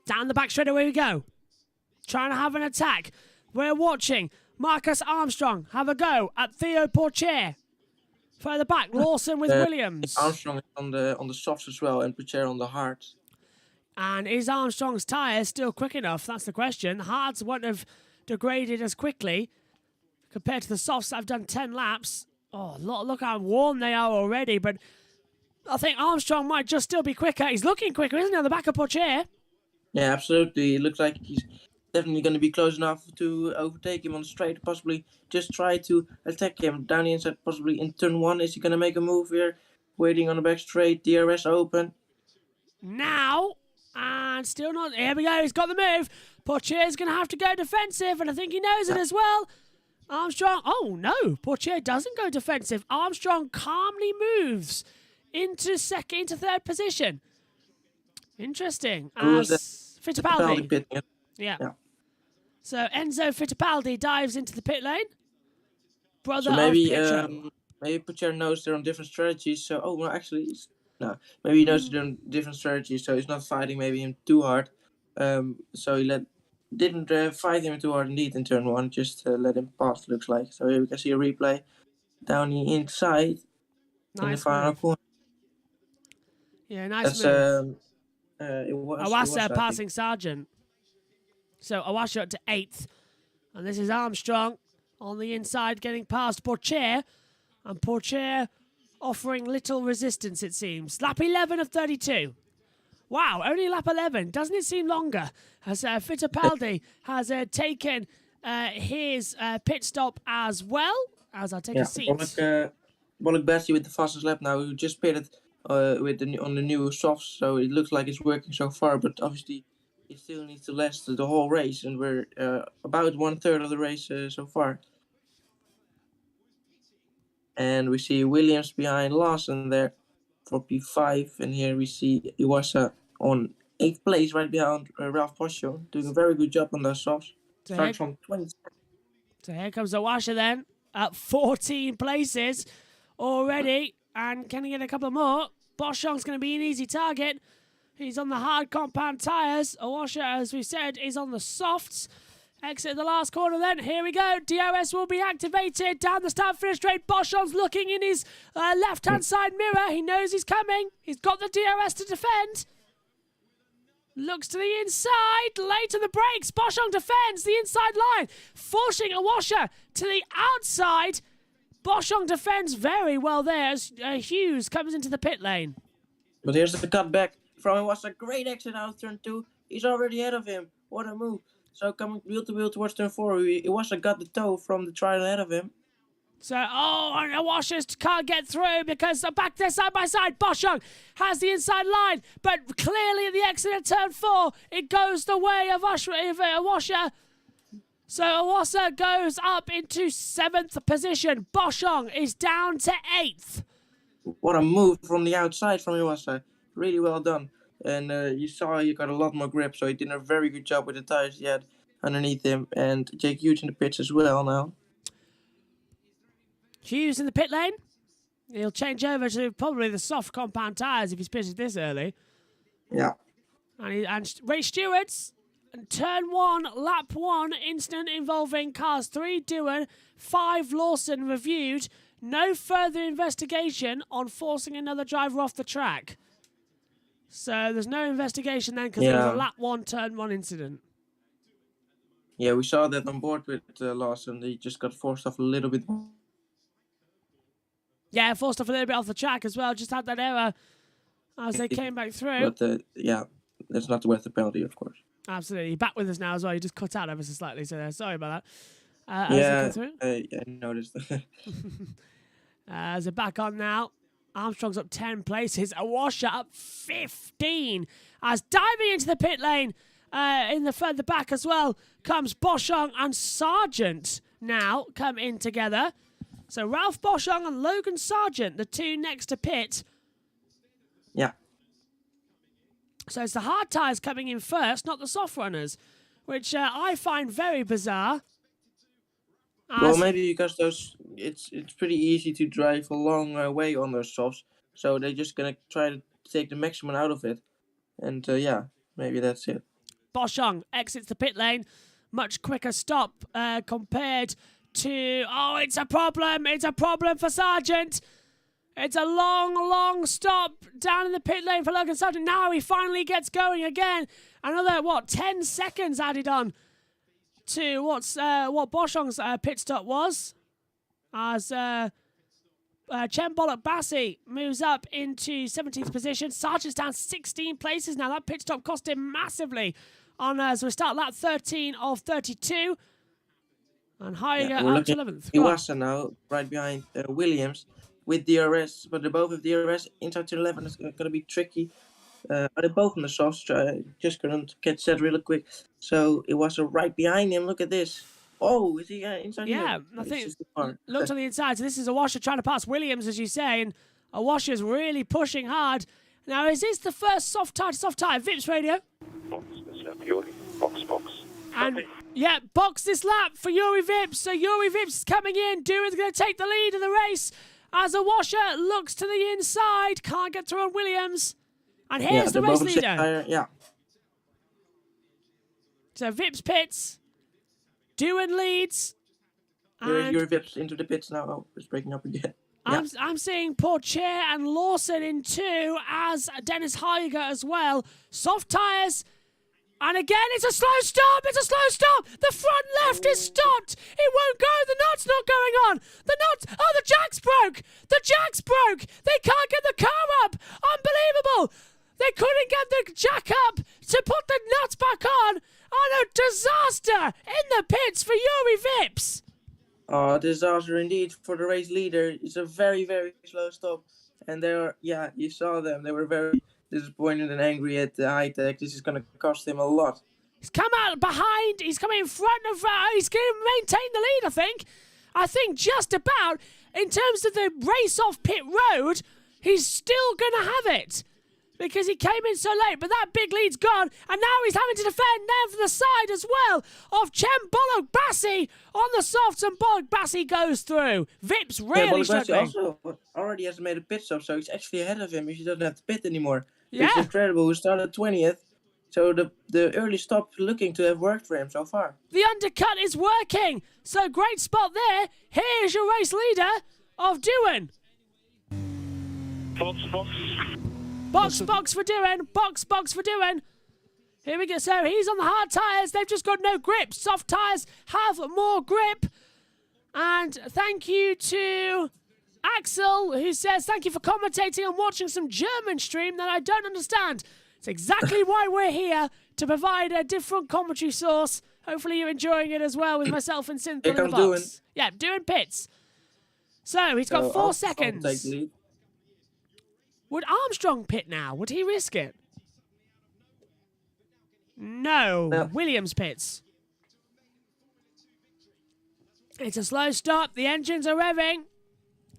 A: Down the back straight away we go. Trying to have an attack. We're watching Marcus Armstrong have a go at Theo Pourchaire. Further back, Lawson with Williams.
C: Armstrong is on the softs as well, and Pourchaire on the hards.
A: And is Armstrong's tyre still quick enough? That's the question. The hards won't have degraded as quickly compared to the softs that have done 10 laps. Oh, look how warm they are already, but I think Armstrong might just still be quicker. He's looking quicker, isn't he, on the back of Pourchaire?
C: Yeah, absolutely. It looks like he's definitely going to be close enough to overtake him on the straight, possibly just try to attack him down the inside, possibly in turn 1. Is he going to make a move here? Waiting on the back straight, DRS open.
A: Now, and still not. Here we go, he's got the move. Pourchaire's going to have to go defensive, and I think he knows it as well. Armstrong, oh no, Pourchaire doesn't go defensive. Armstrong calmly moves into 3rd position. Interesting. As Fittipaldi. Yeah. So Enzo Fittipaldi dives into the pit lane. Brother
C: so maybe,
A: of Pietro.
C: Maybe Pourchaire knows they're on different strategies. So, maybe he knows they're on different strategies. So he's not fighting maybe him too hard. So he didn't fight him too hard indeed in turn 1. Just let him pass. Looks like. So here we can see a replay down the inside in the final corner.
A: Yeah, nice move.
C: Awasa
A: passing Sargent. So Awasa up to 8th. And this is Armstrong on the inside getting past Pourchaire. And Pourchaire offering little resistance, it seems. Lap 11 of 32. Wow, only lap 11. Doesn't it seem longer? As Fittipaldi has taken his pit stop as well. As I take a seat.
C: Bollock Bessie with the fastest lap now. Who just pitted on the new softs, so it looks like it's working so far, but obviously it still needs to last the whole race, and we're about 1/3 of the race so far. And we see Williams behind Lawson there for P5, and here we see Iwasa on 8th place, right behind Ralph Poscio, doing a very good job on those softs. Starts from 20.
A: So here comes Awasha then, at 14 places already. And can he get a couple more? Boschong's going to be an easy target. He's on the hard compound tyres. Awasha, as we said, is on the softs. Exit the last corner then. Here we go. DRS will be activated down the start-finish straight. Boschong's looking in his left-hand side mirror. He knows he's coming. He's got the DRS to defend. Looks to the inside. Late to the brakes. Boschong defends the inside line. Forcing Awasha to the outside. Boschong defends very well there as Hughes comes into the pit lane.
C: But here's the cutback from Iwasa. Great exit out of turn 2. He's already ahead of him. What a move. So coming wheel to wheel towards turn 4. Iwasa got the toe from the trial ahead of him.
A: So, and the washers can't get through because back there side by side. Boschung has the inside line, but clearly at the exit at turn 4, it goes the way of Washer. So Awasa goes up into 7th position. Boschung is down to 8th.
C: What a move from the outside from Iwasa. Really well done. And you saw he got a lot more grip, so he did a very good job with the tires he had underneath him. And Jake Hughes in the pits as well now.
A: Hughes in the pit lane. He'll change over to probably the soft compound tyres if he's pitted this early.
C: Yeah.
A: And Ray Stewart's turn 1, lap 1 incident involving cars 3 Doohan, 5 Lawson reviewed. No further investigation on forcing another driver off the track. So there's no investigation then because it was a lap 1, turn 1 incident.
C: Yeah, we saw that on board with Lawson. He just got forced off a little bit.
A: Yeah, forced off a little bit off the track as well. Just had that error as they came back through.
C: But yeah, that's not worth the penalty, of course.
A: Absolutely. Back with us now as well. You just cut out ever so slightly, so sorry about that.
C: I noticed.
A: As they're back on now. Armstrong's up 10 places. A washer up 15. As diving into the pit lane in the further back as well comes Boschung and Sargent now come in together. So Ralph Boschung and Logan Sargent, the two next to pit.
C: Yeah.
A: So it's the hard tyres coming in first, not the soft runners, which I find very bizarre.
C: Well, maybe because it's pretty easy to drive a long way on those softs, so they're just gonna try to take the maximum out of it, and yeah, maybe that's it.
A: Boschung exits the pit lane, much quicker stop compared to. Oh, it's a problem! It's a problem for Sargent. It's a long stop down in the pit lane for Logan Sargent. Now he finally gets going again. Another 10 seconds added on to what Boschung's pit stop was, as Chen Bollock Bassi moves up into 17th position. Sargent's down 16 places now. That pit stop cost him massively as we start lap 13 of 32. And Heiger up to 11th.
C: Iwasa now, right behind Williams with DRS, but they both have DRS. Inside to 11 is going to be tricky. They're both on the softs. Just couldn't catch that really quick. So it was right behind him. Look at this. Oh, is he inside?
A: Yeah, I think looked on the inside. So this is a washer trying to pass Williams, as you say, and a washer's really pushing hard. Now, is this the first soft tire to soft tire? Vips Radio.
G: Box.
A: And yeah, box this lap for Yuri Vips. So Yuri Vips is coming in. Doohan's going to take the lead of the race as a washer looks to the inside. Can't get through on Williams. And here's the race leader.
C: Yeah.
A: So Vips pits. Doohan leads.
C: Your Vips into the pits now. Oh, it's breaking up again.
A: I'm seeing Porcher and Lawson in 2 as Dennis Heiger as well. Soft tyres. And again, it's a slow stop. It's a slow stop. The front left is stopped. It won't go. The knot's not going on. The knot. Oh, the jack's broke. The jack's broke. They can't get the car up. Unbelievable. They couldn't get the jack up to put the nuts back on. Oh, a disaster in the pits for Yuri Vips.
C: Oh, disaster indeed for the race leader. It's a very, very slow stop. And they were, you saw them. They were very disappointed and angry at the high tech. This is going to cost him a lot.
A: He's come out behind. He's coming in front of. He's going to maintain the lead, I think. I think just about in terms of the race off pit road, he's still going to have it because he came in so late. But that big lead's gone, and now he's having to defend now from the side as well of Chen Bollock Bassi on the softs, and Bollock Bassi goes through. Vips really struggling.
C: Also already has made a pit stop, so he's actually ahead of him if he doesn't have to pit anymore.
A: Yeah.
C: It's incredible. We started 20th, so the early stop looking to have worked for him so far.
A: The undercut is working, so great spot there. Here's your race leader of Doohan. Box for Doohan. Box for Doohan. Here we go. So he's on the hard tyres. They've just got no grip. Soft tyres have more grip. And thank you to Axel, who says, thank you for commentating and watching some German stream that I don't understand. It's exactly why we're here, to provide a different commentary source. Hopefully you're enjoying it as well with myself and Synth in the box.
C: Doohan.
A: Yeah, Doohan pits. So he's got 4
C: Armstrong will
A: seconds.
C: take the lead.
A: Would Armstrong pit now? Would he risk it? No.
C: No.
A: Williams pits. It's a slow stop. The engines are revving.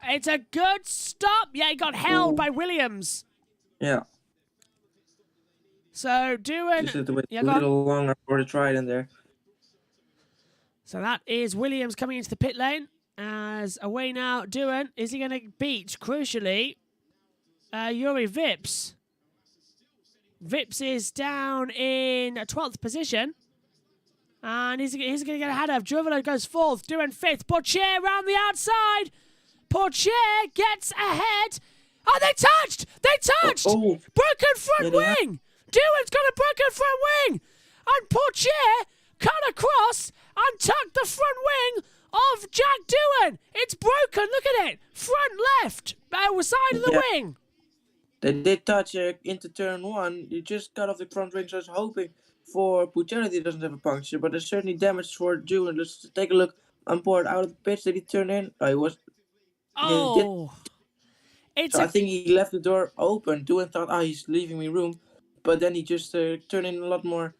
A: It's a good stop. Yeah, he got held by Williams.
C: Yeah.
A: So doing...
C: Just had to wait
A: Yeah,
C: a
A: go on.
C: little longer for the try in there.
A: So that is Williams coming into the pit lane. As away now, Doohan. Is he going to beat, crucially, Yuri Vips? Vips is down in 12th position. And he's going to get ahead of. Juvelo goes 4th. Doohan 5th. Pourchaire round the outside. Pourchaire gets ahead. Oh, they touched! They touched!
C: Oh.
A: Broken front
C: Yeah, they have.
A: wing! Doohan's got a broken front wing! And Pourchaire cut across and tucked the front wing of Jack Doohan. It's broken. Look at it. Front left. Side of the wing.
C: They did touch into turn 1. You just got off the front wing, so I was hoping for Pourchaire that he doesn't have a puncture, but there's certainly damage for Doohan. Let's take a look on board out of the pitch. Did he turn in? Oh, he was.
A: Oh. It's
C: So I
A: a...
C: think he left the door open. Doohan thought, he's leaving me room. But then he just turned in a lot more.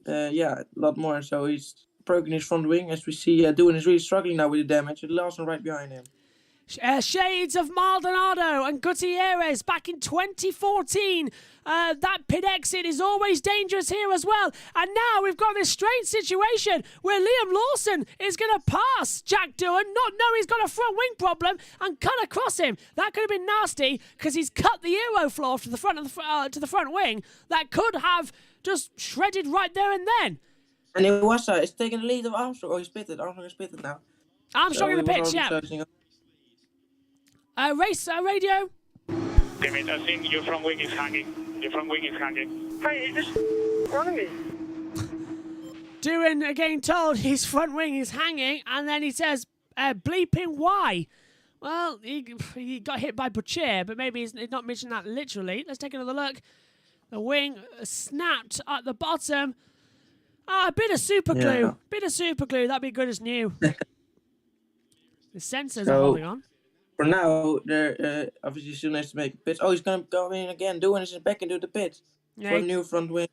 C: A lot more. So he's broken his front wing. As we see, Doohan is really struggling now with the damage. The Lawson right behind him.
A: Shades of Maldonado and Gutierrez back in 2014. That pit exit is always dangerous here as well. And now we've got this strange situation where Liam Lawson is going to pass Jack Doohan, not know he's got a front wing problem, and cut across him. That could have been nasty because he's cut the aeroflow to the front of to the front wing. That could have just shredded right there and then.
C: And Iwasa is taking the lead of Armstrong. Oh, he's pitted. Armstrong is pitted now.
A: Armstrong in the pitch, yeah. Race radio.
G: Damn it, I think your front wing is hanging. Your front wing is hanging. Hey, he's just running me.
A: Doohan again told his front wing is hanging, and then he says, bleeping why? Well, he got hit by Pourchaire, but maybe he's not mentioned that literally. Let's take another look. The wing snapped at the bottom. A bit of super glue.
C: Yeah.
A: Bit of super glue. That'd be good as new. The sensors are holding on.
C: For now, they're obviously still needs to make a pitch. Oh, he's going to go in again. Doohan is back into the pit for a new front wing.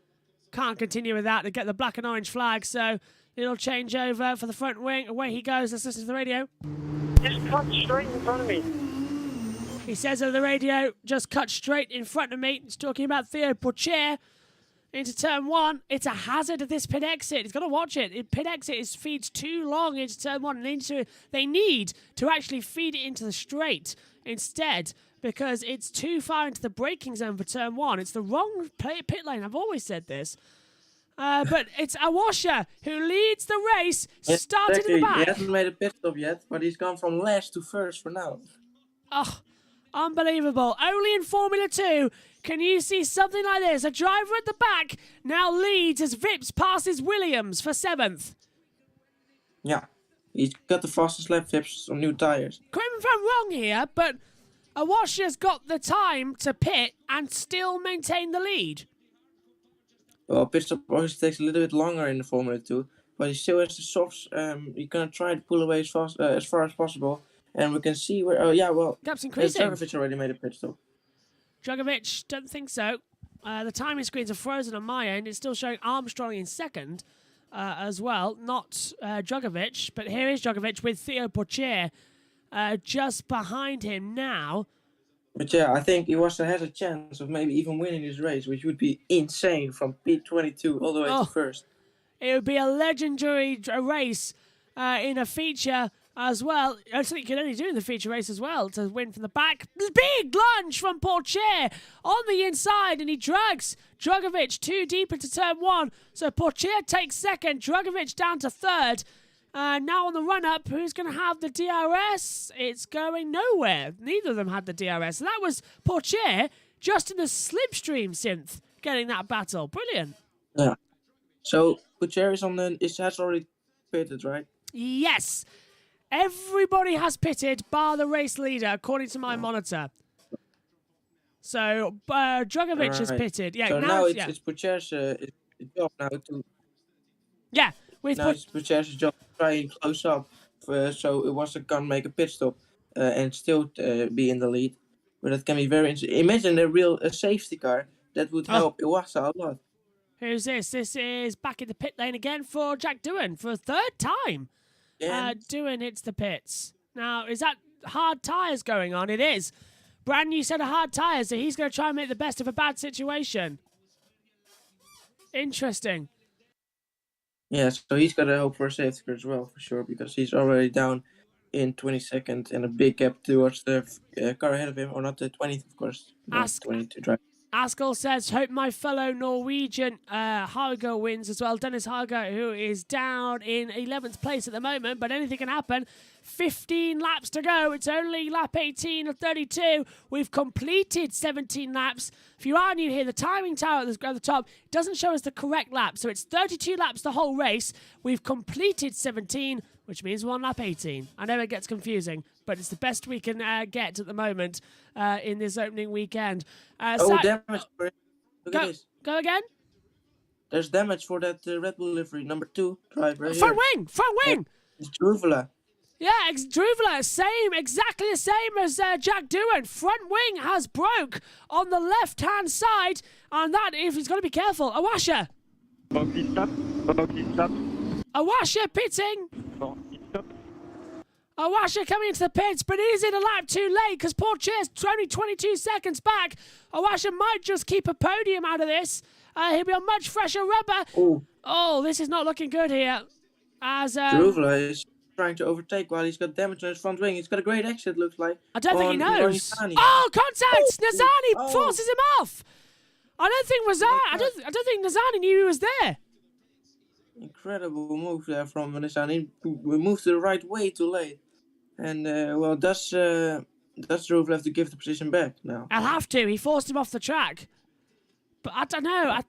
A: Can't continue with that to get the black and orange flag, so it'll change over for the front wing. Away he goes. Let's listen to the radio.
G: Just cut straight in front of me.
A: He says over the radio, just cut straight in front of me. He's talking about Theo Pourchaire into turn 1. It's a hazard of this pit exit. He's got to watch it. Pit exit feeds too long into turn 1. They need to actually feed it into the straight instead, because it's too far into the braking zone for turn 1. It's the wrong pit lane. I've always said this. But it's Awasha who leads the race, started in the back.
C: He hasn't made a pit stop yet, but he's gone from last to first for now.
A: Oh, unbelievable. Only in Formula 2 can you see something like this. A driver at the back now leads as Vips passes Williams for 7th.
C: Yeah, he's got the fastest lap Vips on new tyres.
A: Correct me if I'm wrong here, but Awasha's got the time to pit and still maintain the lead.
C: Well, pit stop always takes a little bit longer in the Formula 2, but he still has the softs. He's going to try to pull away as far as possible. And we can see where... Oh, yeah, well...
A: Gap's increasing.
C: Dragovic already made a pit stop.
A: Dragovic, don't think so. The timing screens are frozen on my end. It's still showing Armstrong in 2nd as well, not Dragovic. But here is Dragovic with Theo Pourchaire just behind him now.
C: But yeah, I think Iwasa has a chance of maybe even winning this race, which would be insane from P22 all the way to first.
A: It would be a legendary race in a feature as well. I think you can only do in the feature race as well to win from the back. Big lunge from Pourchaire on the inside, and he drags Dragovic too deep into turn 1. So Pourchaire takes 2nd, Dragovic down to 3rd. Now on the run-up, who's going to have the DRS? It's going nowhere. Neither of them had the DRS. So that was Pourchaire just in the slipstream synth getting that battle. Brilliant.
C: Yeah. So Pourchaire has already pitted, right?
A: Yes. Everybody has pitted, bar the race leader, according to my monitor. So Dragovic has pitted. Yeah.
C: So now it's Pourchaire's job now to...
A: Yeah.
C: Now it's Pourchaire's job to try and close up. So it wasn't going to make a pit stop. and still be in the lead. But that can be very interesting. Imagine a safety car. That would help Iwasa a lot.
A: Who's this? This is back in the pit lane again for Jack Doohan for a third time. Doohan hits the pits. Now, is that hard tyres going on? It is. Brand new set of hard tyres, so he's going to try and make the best of a bad situation. Interesting.
C: Yeah, so he's got to hope for a safety car as well, for sure, because he's already down in 22nd and a big gap towards the car ahead of him, or not the 20th, of course. 22 drive.
A: Askell says, hope my fellow Norwegian Harger wins as well. Dennis Harger, who is down in 11th place at the moment, but anything can happen. 15 laps to go. It's only lap 18 of 32. We've completed 17 laps. If you are new here, the timing tower at the top doesn't show us the correct lap. So it's 32 laps the whole race. We've completed 17, which means 1 lap 18. I know it gets confusing, but it's the best we can get at the moment in this opening weekend.
C: Damage for it. Look at this.
A: Go again?
C: There's damage for that Red Bull livery, number 2 driver.
A: Front wing!
C: It's Druvela.
A: Yeah, Druvela, exactly the same as Jack Doohan. Front wing has broke on the left-hand side, and that, if he's got to be careful, Awasha. Awasha pitting. Awasha coming into the pits, but he's in a lap too late because Pourchair's only 22 seconds back. Awasha might just keep a podium out of this. He'll be on much fresher rubber. Oh, this is not looking good here. As
C: Druvela is trying to overtake while he's got damage on his front wing. He's got a great exit, looks like.
A: I don't think he knows. Contact! Nizani forces him off. I don't think Nizani knew he was there.
C: Incredible move there from Nizani. We moved to the right way too late. And, does Druvela have to give the position back now?
A: I'll have to. He forced him off the track. But I don't know. I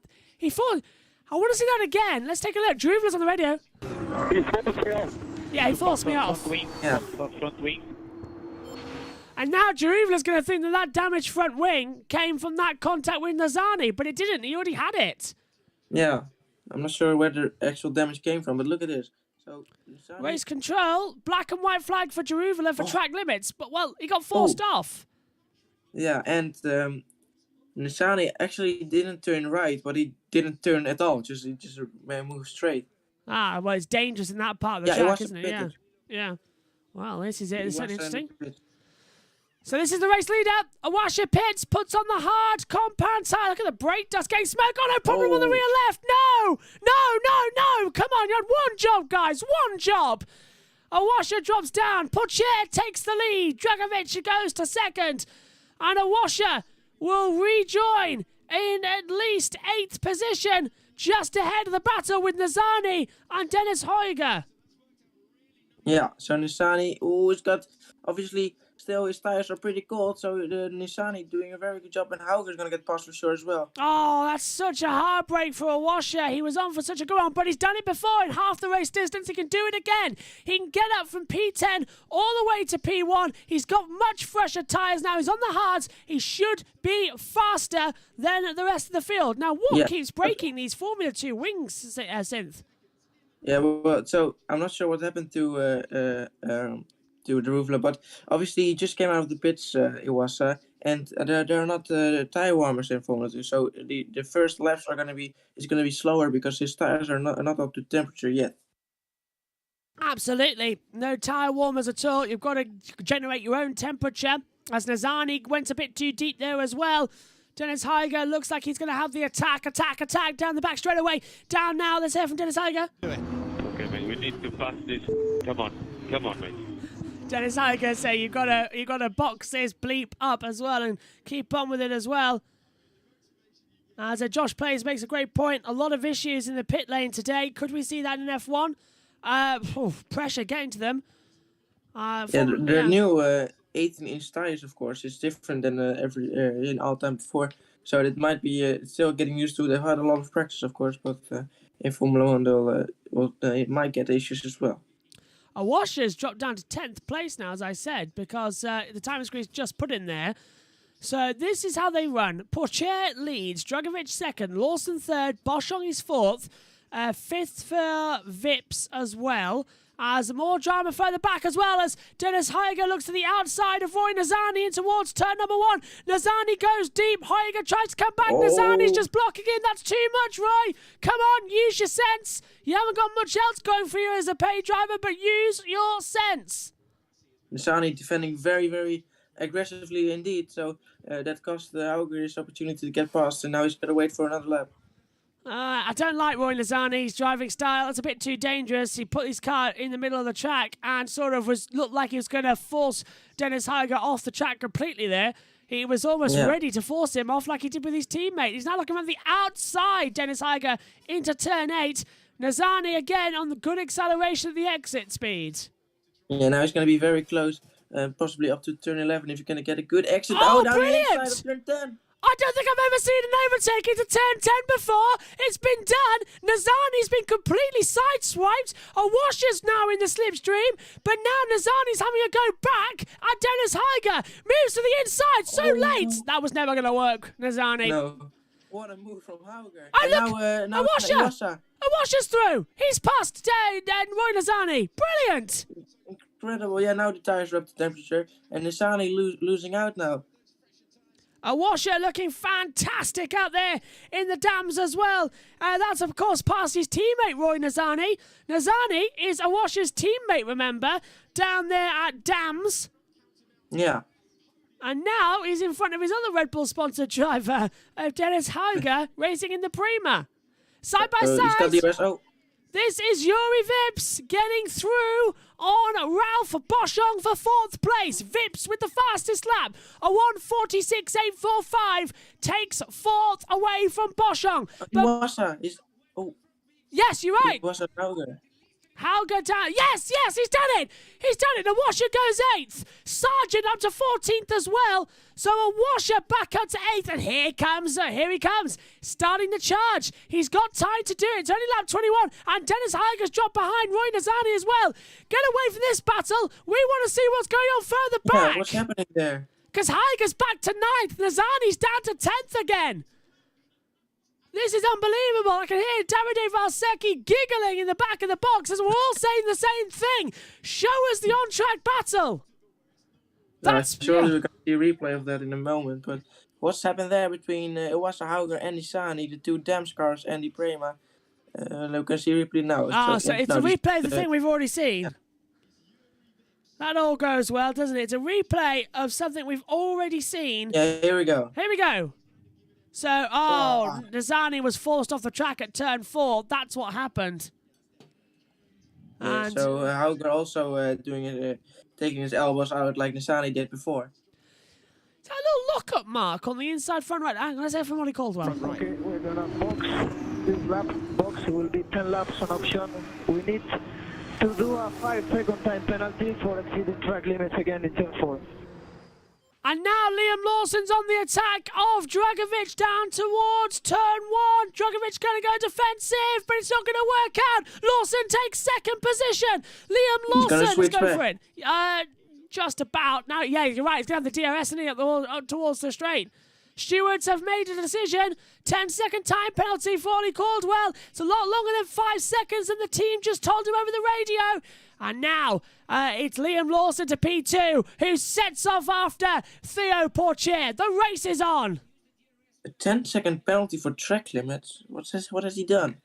A: want to see that again. Let's take a look. Druvela's on the radio. Yeah, he forced me off.
G: Front wing.
A: And now Druvela's going to think that damaged front wing came from that contact with Nizani, but it didn't. He already had it.
C: Yeah. I'm not sure where the actual damage came from, but look at this. So
A: race control, black and white flag for Druvela for track limits, but he got forced off.
C: Yeah, and Nizani actually didn't turn right, but he didn't turn at all. He just moved straight.
A: Well, it's dangerous in that part of the track, isn't it? Yeah. Well, this is it. It's interesting. So this is the race leader. Awasha pits, puts on the hard compound tire. Look at the brake dust getting smoke. Oh, no problem on the rear left. No. Come on, you had one job, guys. One job. Awasha drops down. Pourchair takes the lead. Dragovic goes to second. And Awasha will rejoin in at least 8th position, just ahead of the battle with Nizani and Dennis Heuger.
C: Yeah, so Nizani, he's got, obviously, still his tires are pretty cold, so the Nizani doing a very good job, and Hauger's going to get past for sure as well.
A: Oh, that's such a heartbreak for Awasha. He was on for such a good run, but he's done it before in half the race distance. He can do it again. He can get up from P10 all the way to P1. He's got much fresher tyres now. He's on the hards. He should be faster than the rest of the field. Now, what keeps breaking these Formula 2 wings, Synth?
C: Yeah, well, so I'm not sure what happened to Druvela, but obviously he just came out of the pits, Iwasa, and there are not tire warmers in Formula 2, so the first laps are gonna be slower because his tires are not up to temperature yet.
A: Absolutely, no tire warmers at all. You've got to generate your own temperature. As Nizani went a bit too deep there as well. Dennis Heuger looks like he's going to have the attack down the back straight away. Down now. Let's hear from Dennis Heuger.
G: Okay, mate. We need to pass this. Come on, mate.
A: Dennis Heuger say you gotta box this bleep up as well and keep on with it as well. As Josh Plays makes a great point, a lot of issues in the pit lane today. Could we see that in F1? Pressure getting to them.
C: The new 18-inch tires, of course, is different than in all time before. So it might be still getting used to. They've had a lot of practice, of course, but in Formula 1 it might get issues as well.
A: Awasha's dropped down to 10th place now, as I said, because the time screen's just put in there. So this is how they run. Pourchair leads, Dragovic second, Lawson third, Boschong is fourth, fifth for Vips as well. As more drama further back as well as Dennis Heuger looks to the outside of Roy Nazani in towards turn number 1. Nazani goes deep. Heuger tries to come back. Nazani's just blocking in. That's too much, Roy. Come on, use your sense. You haven't got much else going for you as a paid driver, but use your sense.
C: Nazani defending very, very aggressively indeed. So that cost Hauger his opportunity to get past, and now he's got to wait for another lap.
A: I don't like Roy Nazani's driving style. It's a bit too dangerous. He put his car in the middle of the track and sort of looked like he was going to force Dennis Heuger off the track completely there. He was almost ready to force him off like he did with his teammate. He's now looking from the outside, Dennis Heuger, into turn 8. Nazani again on the good acceleration of the exit speed.
C: Yeah, now he's going to be very close, possibly up to turn 11 if you're going to get a good exit.
A: Oh,
C: down
A: brilliant!
C: the inside of turn 10.
A: I don't think I've ever seen an overtake into turn 10 before. It's been done. Nazani's been completely sideswiped. Awasha's now in the slipstream, but now Nazani's having a go back, and Dennis Heuger moves to the inside so late. That was never going to work, Nazani.
C: No. What a move from Hauger.
A: Oh, look!
C: Now
A: Awasha! Awasha's through. He's past Roy Nazani. Brilliant.
C: Incredible. Yeah, now the tires are up to temperature, and Nazani losing out now.
A: Awasha looking fantastic out there in the dams as well. That's, of course, past his teammate, Roy Nazani. Nazani is Awasha's teammate, remember, down there at Dams.
C: Yeah.
A: And now he's in front of his other Red Bull-sponsored driver, Dennis Heuger, racing in the Prima. Side by side.
C: He's got the RS.
A: This is Yuri Vips getting through on Ralph Boschung for 4th place. Vips with the fastest lap. A 1:46.845 takes 4th away from Boschung. Yes, you're right. Hauger down. Yes, he's done it. He's done it. Awasha goes 8th. Sargent up to 14th as well. So Awasha back up to 8th. And here he comes. Starting the charge. He's got time to do it. It's only lap 21. And Dennis Heuger's dropped behind Roy Nazani as well. Get away from this battle. We want to see what's going on further back.
C: Yeah, what's happening there?
A: Because Heuger's back to 9th. Nazani's down to 10th again. This is unbelievable. I can hear Davide Valsecchi giggling in the back of the box as we're all saying the same thing. Show us the on-track battle.
C: Surely we're going to see a replay of that in a moment. But what's happened there between Iwasa Hauger and Nisani, the two Dams cars, and the Prema? We can see a replay now.
A: So it's a replay of the thing we've already seen. Yeah. That all goes well, doesn't it? It's a replay of something we've already seen.
C: Yeah, here we go.
A: So, Nazani was forced off the track at turn 4. That's what happened.
C: And so Hauger also doing it, taking his elbows out like Nazani did before.
A: Is that a little lock-up mark on the inside front right? Hang on, let's hear from what he called well.
H: Okay, we're gonna box. This lap box will be 10 laps on option. We need to do a 5-second time penalty for exceeding track limits again in turn 4.
A: And now Liam Lawson's on the attack of Dragovic down towards turn 1. Dragovic going to go defensive, but it's not going to work out. Lawson takes 2nd position. Liam Lawson is going for it. Just about. Now, yeah, you're right. He's going to have the DRS and up towards the straight. Stewards have made a decision. 10-second time penalty for Ollie Caldwell. It's a lot longer than 5 seconds, and the team just told him over the radio. And now it's Liam Lawson to P2, who sets off after Theo Porcher. The race is on.
C: A 10-second penalty for track limits? What has he done?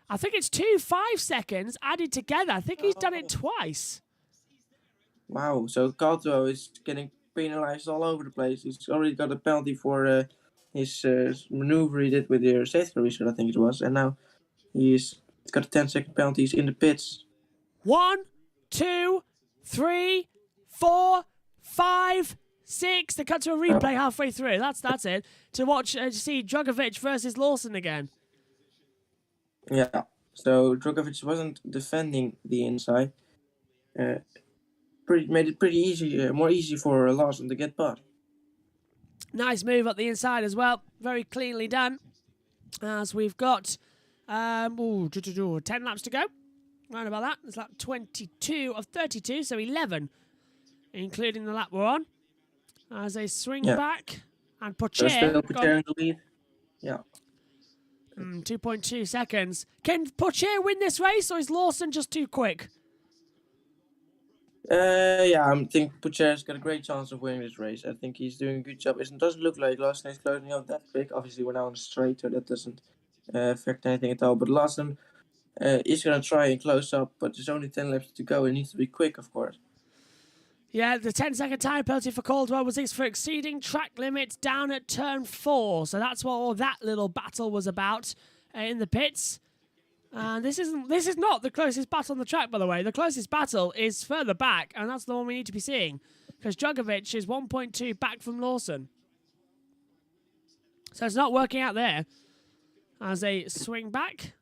A: I think it's 2 5-seconds added together. I think he's done it twice.
C: Wow, so Caldwell is getting penalized all over the place. He's already got a penalty for his maneuver he did with the safety car restart, I think it was. And now he's got a 10-second penalty. He's in the pits.
A: 1, 2, 3, 4, 5, 6. They cut to a replay halfway through. That's it. To watch, to see Dragovic versus Lawson again.
C: Yeah. So Dragovic wasn't defending the inside. Made it pretty easy, more easy for Lawson to get past.
A: Nice move up the inside as well. Very cleanly done. As we've got 10 laps to go. Right about that. It's lap 22 of 32, so 11, including the lap we're on. As they swing back, and Pocher
C: in the lead. Yeah.
A: 2.2 seconds. Can Pocher win this race, or is Lawson just too quick?
C: Yeah, I think Pucher's got a great chance of winning this race. I think he's doing a good job. It doesn't look like Lawson is closing out that quick. Obviously, we're now on the straight, so that doesn't affect anything at all. But Lawson is going to try and close up, but there's only 10 laps to go. It needs to be quick, of course.
A: Yeah, the 10-second time penalty for Caldwell was for exceeding track limits down at turn 4. So that's what all that little battle was about in the pits. And this is not the closest battle on the track, by the way. The closest battle is further back, and that's the one we need to be seeing. Because Drugovich is 1.2 back from Lawson. So it's not working out there. As they swing back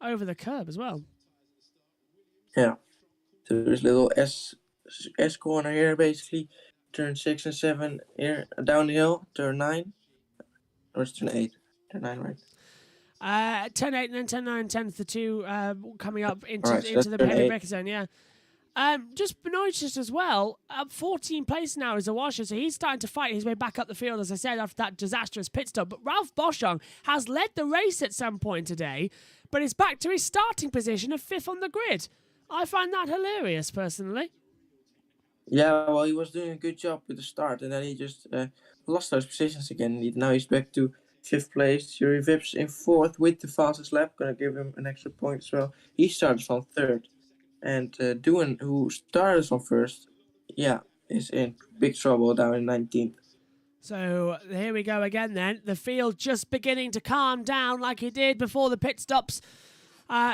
A: over the curb as well.
C: Yeah. So there's little S corner here, basically. Turn 6 and 7 here, down the hill. Turn 9. Or it's turn 8. Turn 9, right?
A: Turn 8 and then turn 9 and 10 the two coming up into,
C: Right, so
A: into the
C: turn
A: heavy
C: 8.
A: braking zone, yeah. Just noticed as well, 14 place now is a washer, so he's starting to fight his way back up the field, as I said, after that disastrous pit stop. But Ralph Boschung has led the race at some point today, but is back to his starting position of 5th on the grid. I find that hilarious, personally.
C: Yeah, well, he was doing a good job with the start, and then he just lost those positions again. Now he's back to 5th place. Yuri Vips in 4th with the fastest lap. Gonna give him an extra point as well. He started from 3rd. And Doohan, who started from 1st, yeah, is in big trouble down in 19th.
A: So here we go again then. The field just beginning to calm down like it did before the pit stops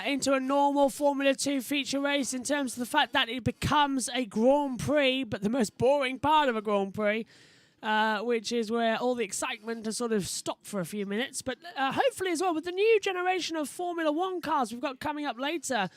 A: into a normal Formula 2 feature race in terms of the fact that it becomes a Grand Prix, but the most boring part of a Grand Prix, which is where all the excitement has sort of stopped for a few minutes. But hopefully as well, with the new generation of Formula 1 cars we've got coming up later,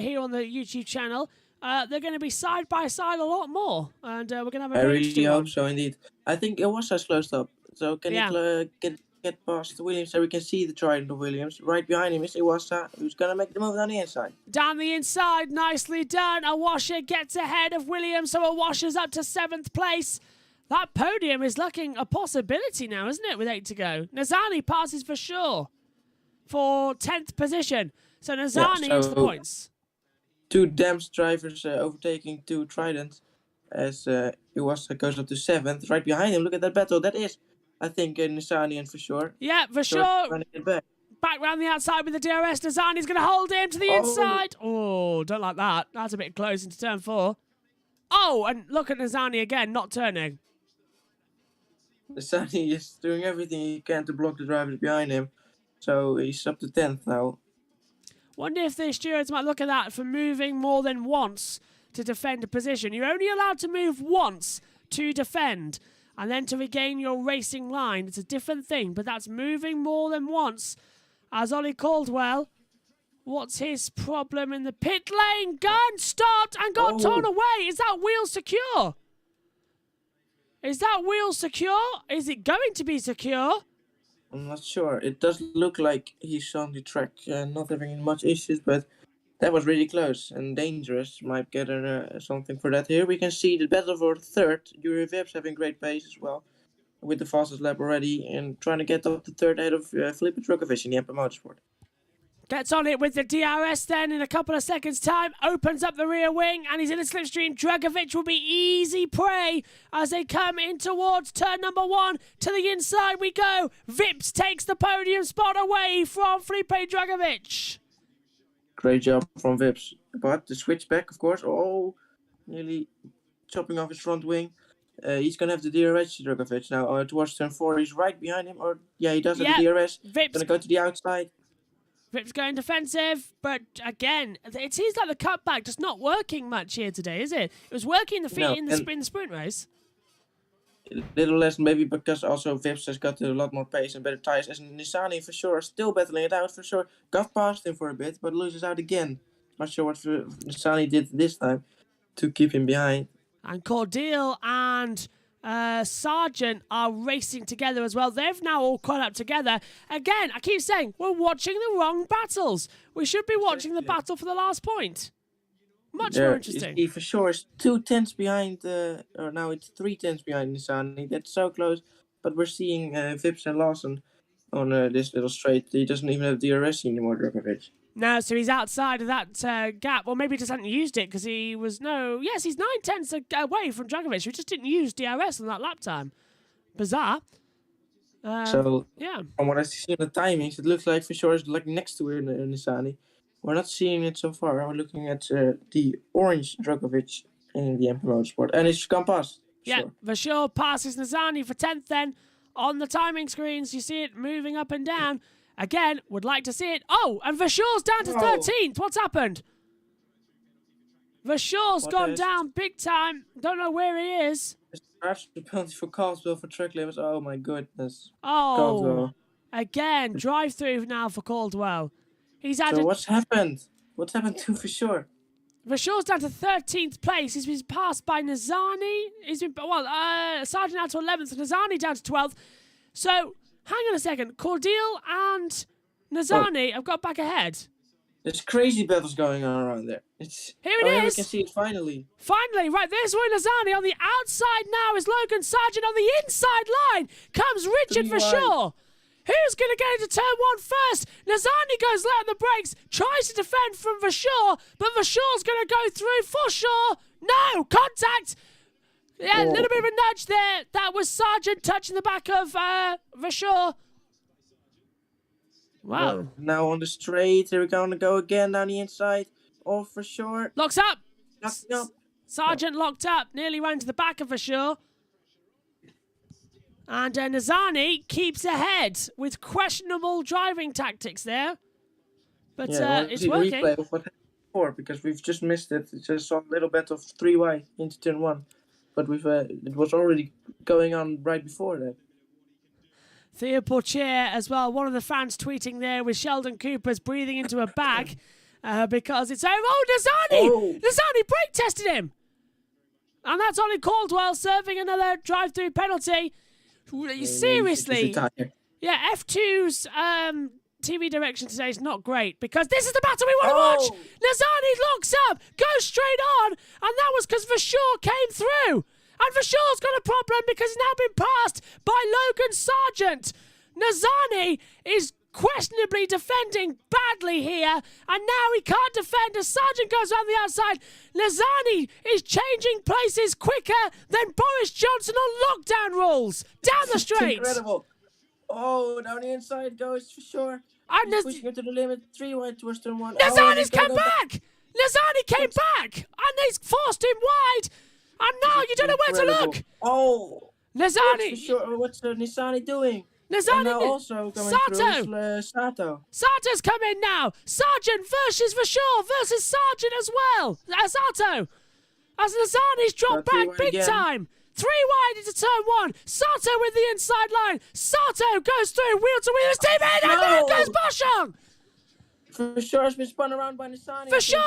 A: here on the YouTube channel, they're going to be side by side a lot more, and we're going to have a very
C: really hope so, indeed. I think it was closed up. So can he get past Williams so we can see the trident of Williams? Right behind him is Iwasa, who's going to make the move down the inside.
A: Down the inside, nicely done. Awasha gets ahead of Williams, so Awasha's up to 7th place. That podium is looking a possibility now, isn't it, with 8 to go? Nazani passes for sure for 10th position. So Nazani into the points.
C: 2 Dams drivers overtaking 2 Tridents as Iwasa goes up to 7th. Right behind him, look at that battle. That is, I think, Nissani and for sure.
A: Yeah, for sure.
C: Trying to get back.
A: Back round the outside with the DRS. Nazani's going to hold him to the inside. Oh, don't like that. That's a bit close into turn 4. Oh, and look at Nazani again, not turning.
C: Nissani is doing everything he can to block the drivers behind him. So he's up to 10th now.
A: Wonder if the stewards might look at that for moving more than once to defend a position. You're only allowed to move once to defend, and then to regain your racing line. It's a different thing, but that's moving more than once. As Ollie Caldwell, what's his problem in the pit lane? Gun stopped and got torn away. Is that wheel secure? Is that wheel secure? Is it going to be secure?
C: I'm not sure. It does look like he's on the track, not having much issues, but that was really close and dangerous. Might get something for that. Here we can see the battle for 3rd. Yuri Vips having great pace as well, with the fastest lap already, and trying to get up to 3rd ahead of Felipe Drugovich in the Anthem Motorsport.
A: Gets on it with the DRS then in a couple of seconds' time. Opens up the rear wing and he's in a slipstream. Drugovich will be easy prey as they come in towards turn number 1. To the inside we go. Vips takes the podium spot away from Felipe Drugovich.
C: Great job from Vips. But the switchback, of course. Oh, nearly chopping off his front wing. He's going to have the DRS, Drugovich, now towards turn 4. He's right behind him. Or yeah, he does have the DRS.
A: Vips
C: going to go to the outside.
A: Vips going defensive, but again, it seems like the cutback just not working much here today, is it? It was working in the sprint race.
C: A little less maybe because also Vips has got a lot more pace and better tires. As Nissani for sure still battling it out for sure. Got past him for a bit, but loses out again. Not sure what Nissani did this time to keep him behind.
A: And Cordeal and Sargent are racing together as well. They've now all caught up together. Again, I keep saying, we're watching the wrong battles. We should be watching the battle for the last point. Much more interesting.
C: He for sure is 2 tenths behind, or now it's 3 tenths behind Nissani. That's so close. But we're seeing Vips and Lawson on this little straight. He doesn't even have DRS anymore, Drugovich.
A: No, so he's outside of that gap. Or maybe he just hadn't used it because he was he's 9/10 away from Dragovic, who just didn't use DRS on that lap time. Bizarre.
C: So,
A: yeah.
C: from what I see in the timings, it looks like for sure it's like next to Nissani. We're not seeing it so far. We're looking at the orange Dragovic in the MP Motorsport. And it's gone past.
A: Yeah,
C: Sure.
A: Vasseur passes Nizani for 10th then. On the timing screens, you see it moving up and down. Again, would like to see it. Oh, and Vasseur's down to 13th. What's happened? Vasseur's gone down big time. Don't know where he is.
C: Perhaps the penalty for Caldwell for track limits. Oh my goodness.
A: Oh,
C: Caldwell.
A: again, drive-through now for Caldwell. He's had
C: So what's happened? What's happened to for sure?
A: Vasseur's down to 13th place. He's been passed by Nizani. Sargent out to 11th, Nizani down to 12th. So, hang on a second. Cordial and Nizani have got back ahead.
C: There's crazy battles going on around there.
A: Here it is.
C: We can see it finally.
A: Finally, right, there's Roy Nizani. On the outside now is Logan Sargent. On the inside line comes Richard Vasseur. Who's going to get into turn 1 first? Nizani goes low on the brakes, tries to defend from Vasseur, but Vasseur's going to go through for sure. No, contact. Yeah, a little bit of a nudge there. That was Sargent touching the back of Vasseur. Wow.
C: Now on the straight, here we're going to go again down the inside. Oh, for sure.
A: Locks up.
C: Locking up.
A: Sargent locked up, nearly ran to the back of Vasseur. And Nizani keeps ahead with questionable driving tactics there. But it's working.
C: Replay of what happened before, because we've just missed it. It's just a little bit of 3 wide into turn 1. But it was already going on right before that.
A: Fia Formula as well. One of the fans tweeting there with Sheldon Cooper's breathing into a bag because it's over. Oh, Nizani!
C: Oh.
A: Nizani brake tested him! And that's Ollie Caldwell serving another drive-through penalty. Seriously? Yeah, F2's TV direction today is not great because this is the battle we want to watch. Nizani locks up, goes straight on, and that was because Vasseur came through. And Vasseur's got a problem because he's now been passed by Logan Sargent. Nizani is questionably defending badly here, and now he can't defend as Sargent goes on the outside. Nizani is changing places quicker than Boris Johnson on lockdown rules. Down the straight.
C: Incredible. Oh, down the inside goes for sure.
A: And
C: He's pushing it to the limit. 3 wide towards turn 1.
A: Nizani's come back. Nizani came back, and he's forced him wide. And now you don't know where to look.
C: Oh,
A: Nizani.
C: What's Nizani doing?
A: Nizani.
C: And also coming through is Sato.
A: Sato's come in now. Sargent versus Vasseur versus Sargent as well. Sato. As Nizani's dropped back big time. 3 wide into turn 1. Sato with the inside line. Sato goes through wheel to wheel. His teammate, and there goes Boschung.
C: Vasseur's been spun around by Nizani.
A: Vasseur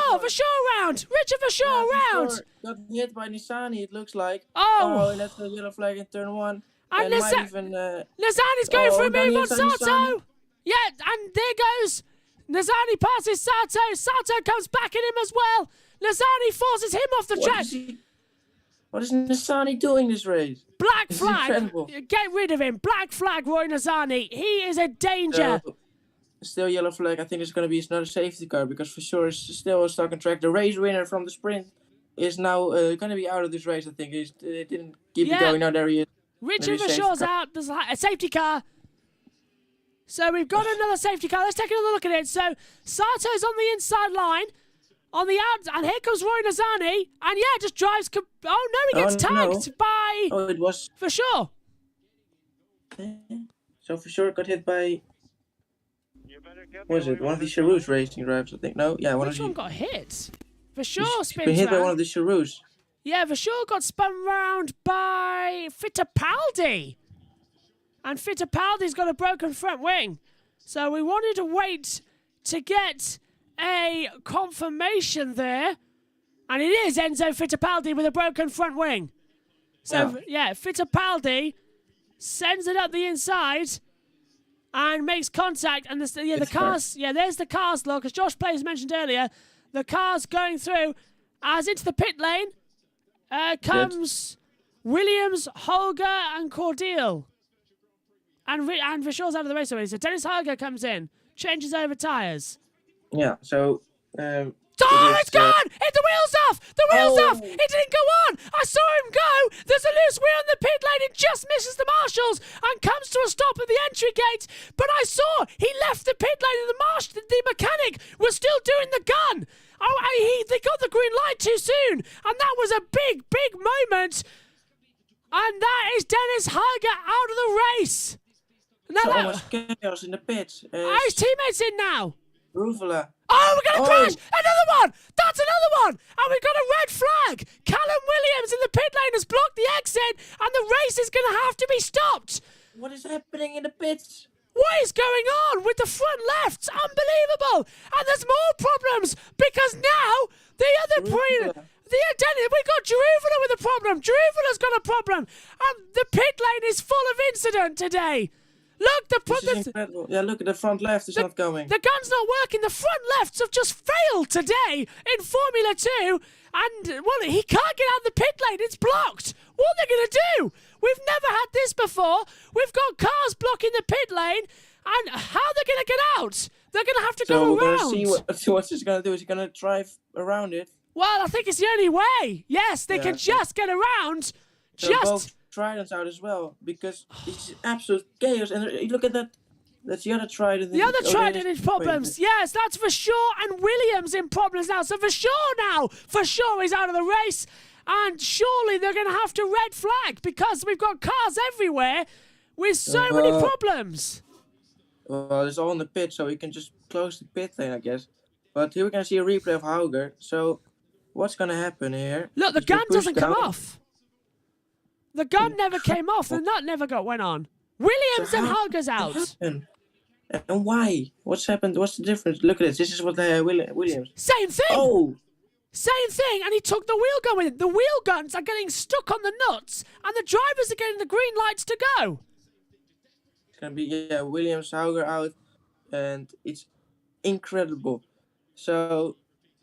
A: round. Richard Vasseur round.
C: Got hit by Nizani, it looks like.
A: Oh,
C: that's the yellow flag in turn 1.
A: And Nizani's going for a move on Sato.
C: Nizani.
A: Yeah, and there goes. Nizani passes Sato. Sato comes back at him as well. Nizani forces him off the track.
C: What is Nizani doing this race?
A: Black flag. Get rid of him. Black flag, Roy Nizani. He is a danger.
C: Still yellow flag. I think it's going to be another safety car because for sure it's still a stock and track. The race winner from the sprint is now going to be out of this race. I think he didn't keep it going. Now there he is.
A: Richard Vasseur's out. There's a safety car. So we've got another safety car. Let's take another look at it. So Sato's on the inside line. On the out, and here comes Roy Nizani, and just drives. Oh no, he gets tagged by.
C: Oh, it was
A: Vasseur.
C: So Vasseur got hit by. What was it? One of the Charoux racing drivers, I think. No, one
A: Which one got hit? Vasseur spins
C: been hit
A: round.
C: by one of the Charoux.
A: Yeah, Vasseur got spun round by Fittipaldi, and Fittipaldi's got a broken front wing. So we wanted to wait to get a confirmation there, and it is Enzo Fittipaldi with a broken front wing. So Fittipaldi sends it up the inside and makes contact, and the cars, there's the cars look, as Josh Players mentioned earlier, the car's going through as into the pit lane comes Williams, Holger, and Cordial, and Vasseur's out of the race already. So Dennis Holger comes in, changes over tyres.
C: Yeah, so
A: Oh, it's gone! The wheel's off! The wheel's off! It didn't go on! I saw him go! There's a loose wheel in the pit lane. It just misses the marshals and comes to a stop at the entry gate. But I saw he left the pit lane and the mechanic was still doing the gun. They got the green light too soon. And that was a big, big moment. And that is Dennis Hager out of the race. Now
C: almost chaos in the pits.
A: his teammates in now.
C: Ruvela.
A: Oh, we're going to crash! Another one! That's another one! And we've got a red flag! Callum Williams in the pit lane has blocked the exit, and the race is going to have to be stopped!
C: What is happening in the pits?
A: What is going on with the front lefts? Unbelievable! And there's more problems, because now the other Prix... We've got Jeruvela with a problem! Jeruvela's got a problem! And the pit lane is full of incident today! Look,
C: This is incredible. Yeah, look at the front left is not going.
A: The gun's not working. The front lefts have just failed today in Formula 2. And, well, he can't get out of the pit lane. It's blocked. What are they going to do? We've never had this before. We've got cars blocking the pit lane. And how are they going to get out? They're going to have to go around.
C: So we're going to see what he's going to do. Is he going to drive around it?
A: Well, I think it's the only way. Yes, they can just get around.
C: So both Tridents out as well, because it's absolute chaos. And look at that. That's the other Trident.
A: The other Trident in problems. Yes, that's for sure. And Williams in problems now. So for sure he's out of the race. And surely they're going to have to red flag because we've got cars everywhere with so many problems.
C: Well, it's all in the pit, so we can just close the pit lane, I guess. But here we can see a replay of Hauger. So what's going to happen here?
A: Look, the gun doesn't come off. The gun never came off. The nut never went on. Williams and Hauger's out.
C: And why? What's happened? What's the difference? Look at this. This is what Williams.
A: Same thing.
C: Oh.
A: Same thing. And he took the wheel gun with him. The wheel guns are getting stuck on the nuts, and the drivers are getting the green lights to go.
C: It's gonna be Williams, Hauger out, and it's incredible. So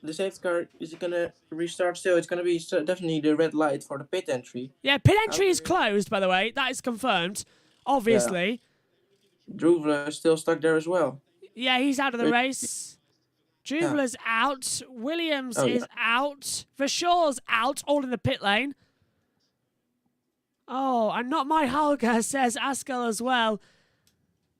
C: the safety car is gonna restart still. It's gonna be definitely the red light for the pit entry.
A: Yeah, pit entry is closed, by the way. That is confirmed. Obviously.
C: Yeah. Druvela is still stuck there as well.
A: Yeah, he's out of the race. Druvela's out. Williams is out. Verschoor's out, all in the pit lane. Oh, and not my Hauger, says Askel as well.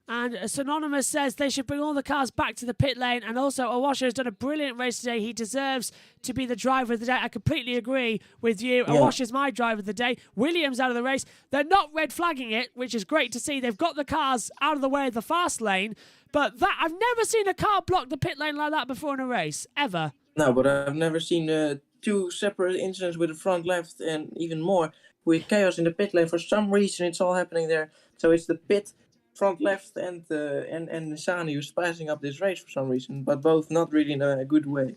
A: And Synonymous says they should bring all the cars back to the pit lane. And also, Awasha has done a brilliant race today. He deserves to be the driver of the day. I completely agree with you. Yeah. Awasha's my driver of the day. Williams out of the race. They're not red flagging it, which is great to see. They've got the cars out of the way of the fast lane. But that I've never seen a car block the pit lane like that before in a race, ever.
C: No, but I've never seen two separate incidents with the front left and even more with chaos in the pit lane. For some reason, it's all happening there. So it's the pit front left and Nisani who's spicing up this race for some reason, but both not really in a good way.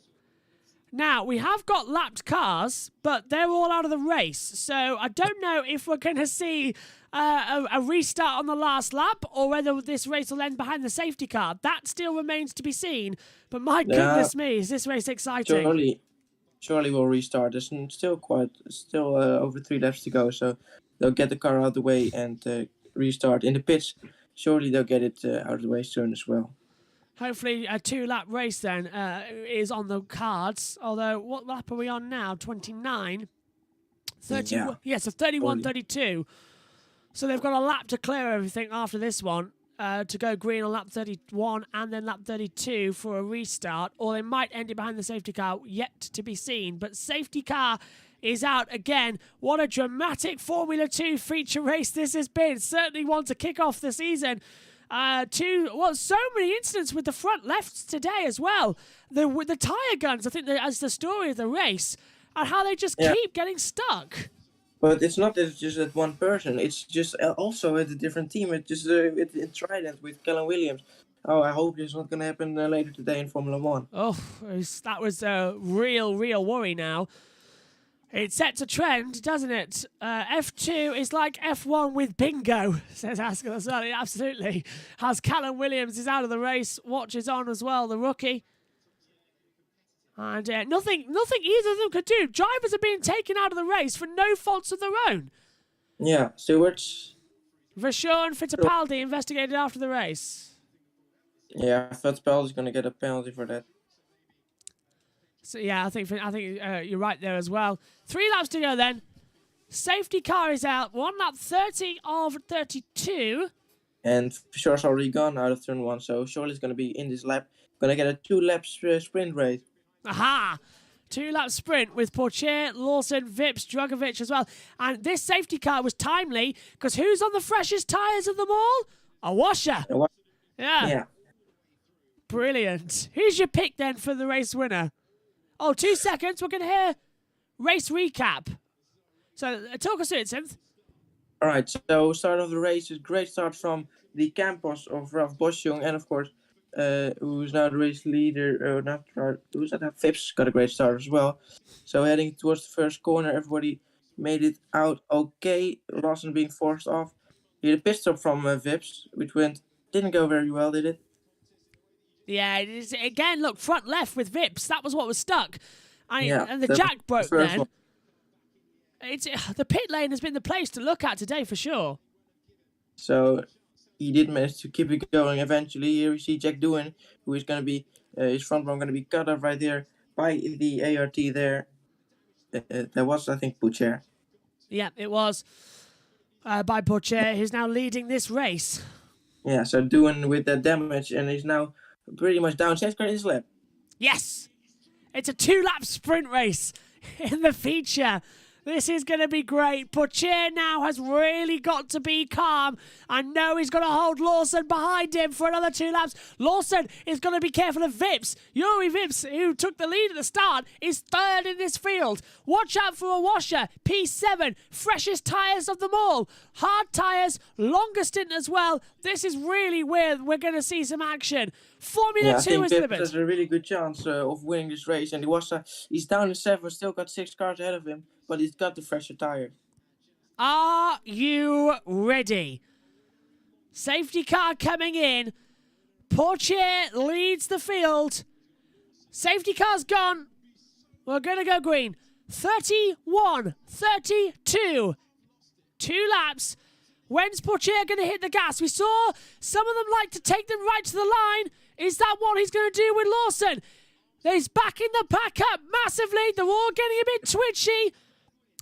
A: Now, we have got lapped cars, but they're all out of the race. So I don't know if we're going to see a restart on the last lap or whether this race will end behind the safety car. That still remains to be seen. But my goodness me, is this race exciting.
C: Surely we'll restart. There's still over 3 laps to go, so they'll get the car out of the way and restart. In the pits, surely they'll get it out of the way soon as well.
A: Hopefully a 2-lap race then is on the cards. Although, what lap are we on now? 29? 30, yeah, so 31, 32. So they've got a lap to clear everything after this one to go green on lap 31 and then lap 32 for a restart. Or they might end it behind the safety car, yet to be seen. But safety car is out again. What a dramatic Formula 2 feature race this has been. Certainly one to kick off the season. So many incidents with the front lefts today as well. With the tyre guns, I think that's the story of the race, and how they just keep getting stuck.
C: But it's not just that one person. It's just also at a different team. It's just in Trident with Callum Williams. Oh, I hope it's not going to happen later today in Formula 1.
A: Oh, that was a real worry now. It sets a trend, doesn't it? F2 is like F1 with bingo, says Haskell as well. Absolutely. As Callum Williams is out of the race, watch is on as well, the rookie. And nothing either of them could do. Drivers are being taken out of the race for no faults of their own.
C: Yeah, stewards.
A: Verschoor and Fittipaldi investigated after the race.
C: Yeah, Fittipaldi's going to get a penalty for that.
A: So yeah, I think you're right there as well. 3 laps to go then. Safety car is out. 1 lap 30 of 32.
C: And Fischer's already gone out of turn 1, so Charlie's going to be in this lap. Going to get a 2-lap sprint race.
A: Aha! 2-lap sprint with Pourchaire, Lawson, Vips, Dragovic as well. And this safety car was timely because who's on the freshest tyres of them all? A washer. Yeah. Brilliant. Who's your pick then for the race winner? Oh, 2 seconds. We're going to hear race recap. So talk us through it, Synth.
C: All right, so start of the race is great start from the Campos of Ralph Boschung, and of course, who's now the race leader, who's that? Vips got a great start as well. So heading towards the first corner, everybody made it out okay. Lawson being forced off. He had a pit stop from Vips, which didn't go very well, did it?
A: Yeah, it is, again, look, front left with Vips. That was what was stuck. And the jack broke
C: the
A: then. The pit lane has been the place to look at today for sure.
C: So he did manage to keep it going eventually. Here we see Jack Doohan, who is going to be, his front one going to be cut off right there by the ART there. That was, I think, Pourchaire.
A: Yeah, it was by Pourchaire, who's now leading this race.
C: Yeah, so Doohan with that damage, and he's now pretty much down. He's got his lap.
A: Yes! It's a 2-lap sprint race in the feature. This is going to be great. Pourchaire now has really got to be calm. I know he's going to hold Lawson behind him for another 2 laps. Lawson is going to be careful of Vips. Yuri Vips, who took the lead at the start, is 3rd in this field. Watch out for a washer. P7, freshest tyres of them all. Hard tyres, longer stint as well. This is really weird. We're going to see some action. Formula 2 is
C: Vips has a really good chance of winning this race. And he's down in 7, still got 6 cars ahead of him. But he's got the fresher tires.
A: Are you ready? Safety car coming in. Pourchaire leads the field. Safety car's gone. We're going to go green. 31, 32. 2 laps. When's Pourchaire going to hit the gas? We saw some of them like to take them right to the line. Is that what he's going to do with Lawson? He's backing the pack up massively. They're all getting a bit twitchy.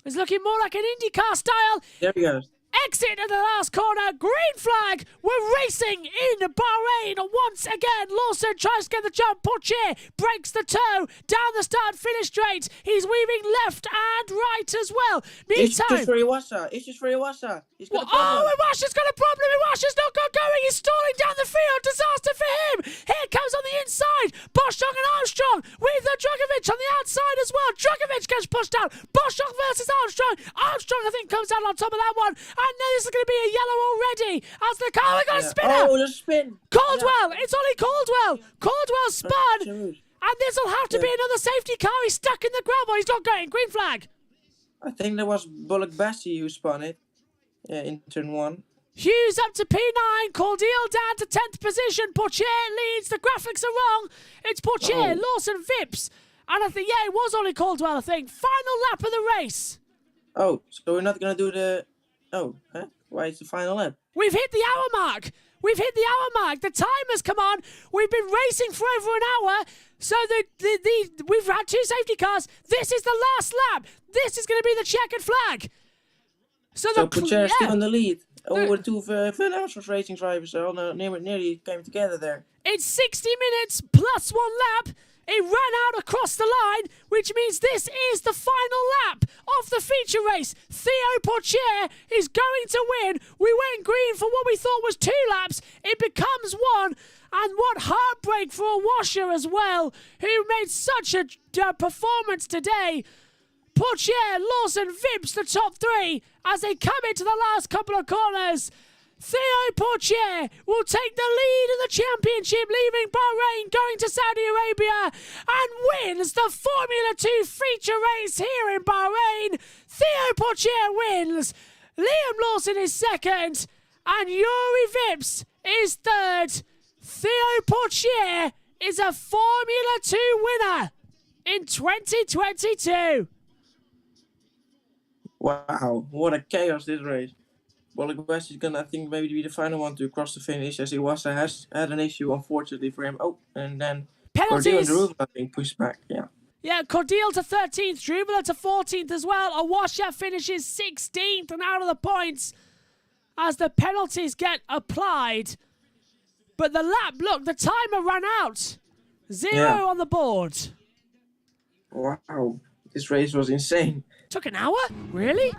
A: It's looking more like an IndyCar style.
C: There he goes.
A: Exit at the last corner. Green flag. We're racing in Bahrain once again. Lawson tries to get the jump. Pourchaire breaks the toe. Down the start-finish straight. He's weaving left and right as well.
C: It's just for Iwasa. He's got a problem.
A: Oh, Iwasa's got a problem. Iwasa's not got going. He's stalling down the field. Disaster for him. Here comes on the inside. Boschung and Armstrong with the Dragovic on the outside as well. Dragovic gets pushed out. Boschung versus Armstrong. Armstrong, I think, comes out on top of that one. And now this is going to be a yellow already. As the car, we got a spinner.
C: Oh, the spin.
A: Caldwell. Yeah. It's Ollie Caldwell. Caldwell spun. And this will have to be another safety car. He's stuck in the gravel. He's not going. Green flag.
C: I think that was Bullock Bassi who spun it in turn 1.
A: Hughes up to P9. Cordial down to 10th position. Pourchaire leads. The graphics are wrong. It's Pourchaire, Lawson, Vips. And I think, it was Ollie Caldwell, I think. Final lap of the race.
C: Oh, so we're not going to do the... Oh, huh? Why is the final lap?
A: We've hit the hour mark. The time has come on. We've been racing for over an hour. So we've had 2 safety cars. This is the last lap. This is going to be the checkered flag. So
C: Pourchaire still in the lead. The 2 Van racing drivers nearly came together there.
A: It's 60 minutes plus 1 lap. It ran out across the line, which means this is the final lap of the feature race. Theo Pourchaire is going to win. We went green for what we thought was 2 laps. It becomes 1. And what heartbreak for a washer as well, who made such a performance today. Pourchaire, Lawson, Vips, the top 3, as they come into the last couple of corners. Theo Pourchaire will take the lead in the championship, leaving Bahrain, going to Saudi Arabia, and wins the Formula 2 feature race here in Bahrain. Theo Pourchaire wins. Liam Lawson is 2nd, and Yuri Vips is 3rd. Theo Pourchaire is a Formula 2 winner in 2022.
C: Wow, what a chaos this race. Bullock West is gonna, I think, maybe be the final one to cross the finish, as Iwasa has had an issue, unfortunately for him. Oh, and then
A: penalties.
C: The roof, I think, pushed back. Yeah.
A: Yeah, Cordial to 13th, Drubala to 14th as well. Awasha finishes 16th and out of the points as the penalties get applied. But the timer ran out. 0 on the board.
C: Wow, this race was insane.
A: Took an hour? Really?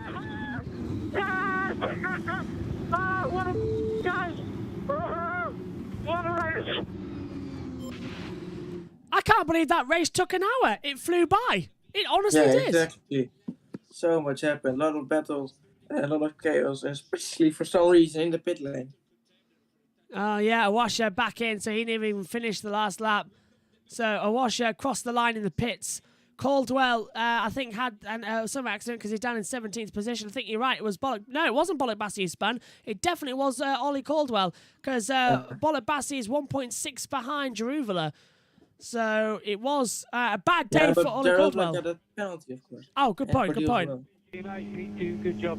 A: I can't believe that race took an hour. It flew by. It honestly did.
C: Exactly. So much happened. A lot of battles, a lot of chaos, especially for some reason in the pit lane.
A: Oh, yeah, Awasha back in, so he didn't even finish the last lap. So Awasha crossed the line in the pits. Caldwell, I think, had some accident because he's down in 17th position. I think you're right. It was Bollock. No, it wasn't Bollock Bassi who spun. It definitely was Ollie Caldwell because Bollock Bassi is 1.6 behind Jeruvala. So it was a bad day for Ollie Caldwell.
C: Got a penalty, of course.
A: Oh, good point. Good point.
C: Well.
H: Good job.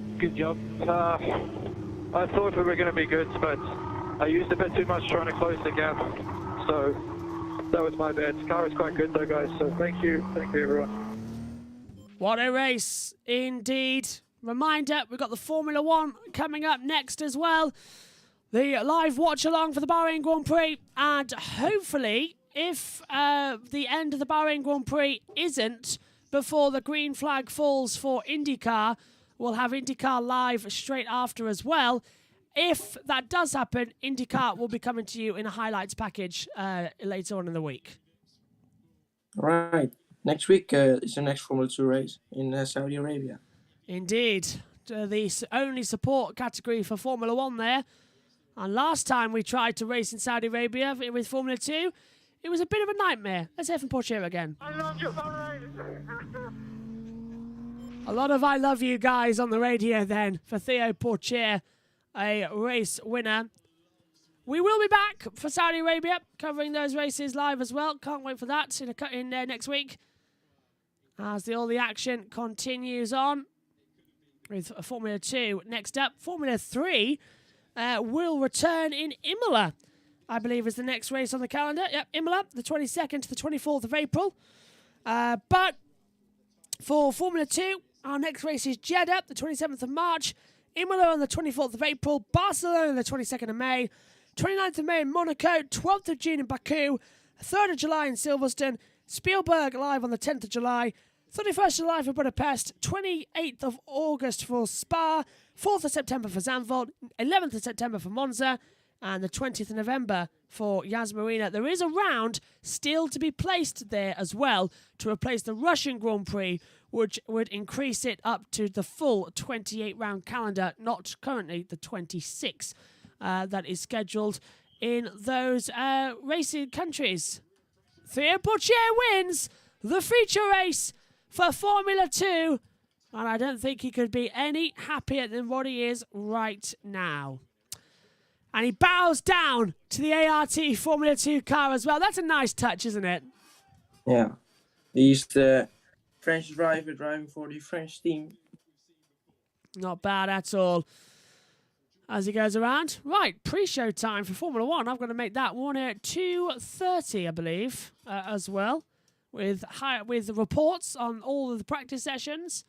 H: I thought we were going to be good, but I used a bit too much trying to close the gap. So that was my bad. The car is quite good though, guys. So thank you everyone.
A: What a race indeed. Reminder, we've got the Formula 1 coming up next as well. The live watch along for the Bahrain Grand Prix. And hopefully, if the end of the Bahrain Grand Prix isn't before the green flag falls for IndyCar, we'll have IndyCar live straight after as well. If that does happen, IndyCar will be coming to you in a highlights package later on in the week.
C: Right. Next week is the next Formula 2 race in Saudi Arabia.
A: Indeed. The only support category for Formula 1 there. And last time we tried to race in Saudi Arabia with Formula 2, it was a bit of a nightmare. Let's hear from Portier again.
H: I love you,
A: A lot of I love you guys on the radio then for Theo Portier, a race winner. We will be back for Saudi Arabia, covering those races live as well. Can't wait for that in next week. As all the action continues on with Formula 2 next up. Formula 3 will return in Imola, I believe is the next race on the calendar. Yep, Imola, the 22nd to the 24th of April. But for Formula 2, our next race is Jeddah, the 27th of March. Imola on the 24th of April. Barcelona on the 22nd of May. 29th of May in Monaco. 12th of June in Baku. 3rd of July in Silverstone. Spielberg live on the 10th of July. 31st of July for Budapest. 28th of August for Spa. 4th of September for Zandvoort. 11th of September for Monza. And the 20th of November for Yas Marina. There is a round still to be placed there as well to replace the Russian Grand Prix, which would increase it up to the full 28-round calendar, not currently the 26 that is scheduled in those racing countries. Theo Portier wins the feature race for Formula 2, and I don't think he could be any happier than what he is right now. And he bows down to the ART Formula 2 car as well. That's a nice touch, isn't it?
C: Yeah. He's the French driver driving for the French team.
A: Not bad at all. As he goes around. Right, pre-show time for Formula 1. I've got to make that one at 2:30, I believe, as well. With reports on all of the practice sessions.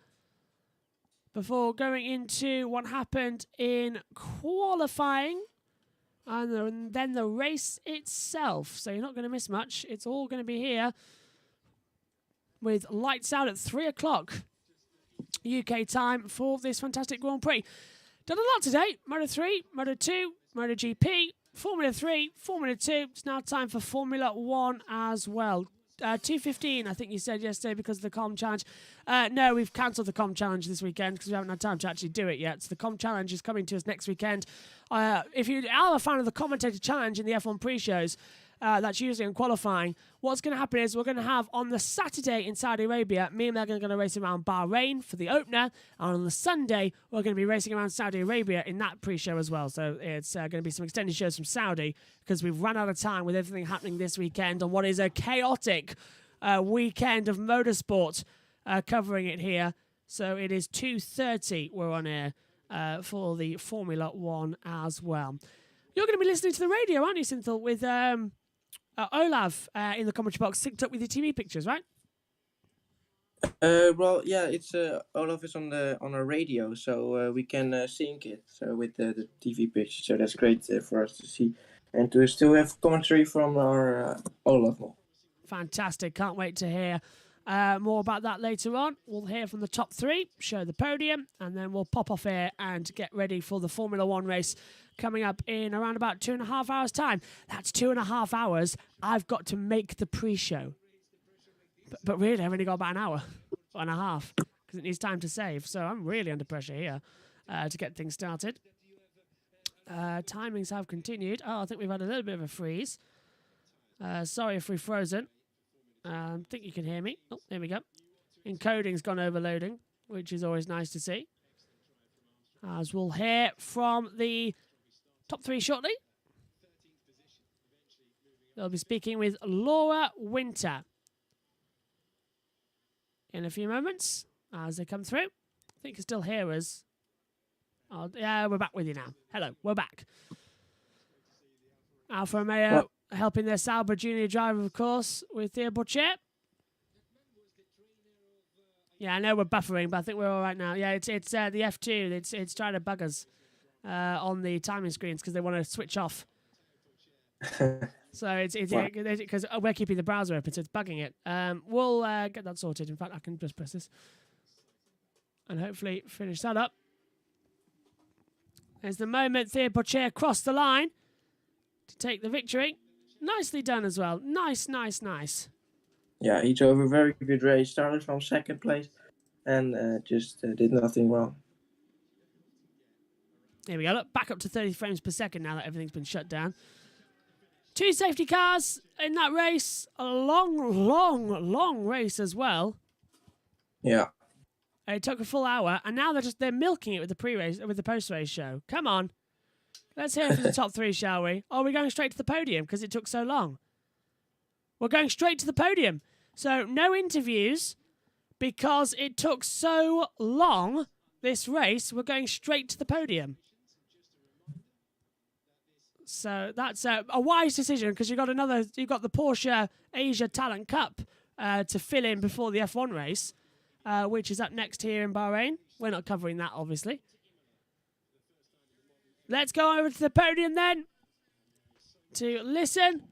A: Before going into what happened in qualifying. And then the race itself. So you're not going to miss much. It's all going to be here with lights out at 3 o'clock UK time for this fantastic Grand Prix. Done a lot today. Moto 3, Moto 2, Moto GP, Formula 3, Formula 2. It's now time for Formula 1 as well. 2:15, I think you said yesterday because of the Com Challenge. No, we've cancelled the Com Challenge this weekend because we haven't had time to actually do it yet. So the Com Challenge is coming to us next weekend. If you are a fan of the Commentator Challenge in the F1 pre-shows, that's usually in qualifying, what's going to happen is we're going to have on the Saturday in Saudi Arabia, me and Megan are going to race around Bahrain for the opener, and on the Sunday we're going to be racing around Saudi Arabia in that pre-show as well. So it's going to be some extended shows from Saudi because we've run out of time with everything happening this weekend on what is a chaotic weekend of motorsport covering it here. So it is 2:30 we're on air for the Formula 1 as well. You're going to be listening to the radio, aren't you, Synthel, with Olav in the commentary box synced up with your TV pictures, right?
C: Well, yeah, it's Olaf is on a radio, so we can sync it with the TV picture. So that's great for us to see, and to still have commentary from our Olaf.
A: Fantastic. Can't wait to hear more about that later on. We'll hear from the top three, show the podium, and then we'll pop off here and get ready for the Formula One race coming up in around about 2.5 hours' time. That's 2.5 hours I've got to make the pre-show. But really, I've only got about an hour and a half because it needs time to save. So I'm really under pressure here to get things started. Timings have continued. Oh, I think we've had a little bit of a freeze. Sorry if we've frozen. I think you can hear me. Oh, there we go. Encoding's gone overloading, which is always nice to see. As we'll hear from the top three shortly. They'll be speaking with Laura Winter in a few moments as they come through. I think you can still hear us. Oh, yeah, we're back with you now. Hello, we're back. Alfa Romeo helping their Sauber junior driver, of course, with Fia Formula. Yeah, I know we're buffering, but I think we're all right now. Yeah, it's the F2. It's trying to bug us on the timing screens because they want to switch off. So it's because we're keeping the browser open, so it's bugging it. We'll get that sorted. In fact, I can just press this and hopefully finish that up. There's the moment Fia Formula crossed the line to take the victory. Nicely done as well. Nice.
C: Yeah, he drove a very good race. Started from second place and just did nothing wrong.
A: Here we go. Look, back up to 30 frames per second now that everything's been shut down. 2 safety cars in that race. A long race as well.
C: Yeah.
A: It took a full hour, and now they're milking it with the pre-race, with the post-race show. Come on. Let's hear it from the top three, shall we? Oh, we're going straight to the podium because it took so long. We're going straight to the podium. So no interviews because it took so long, this race. We're going straight to the podium. So that's a wise decision because you've got the Porsche Asia Talent Cup to fill in before the F1 race, which is up next here in Bahrain. We're not covering that, obviously. Let's go over to the podium then to listen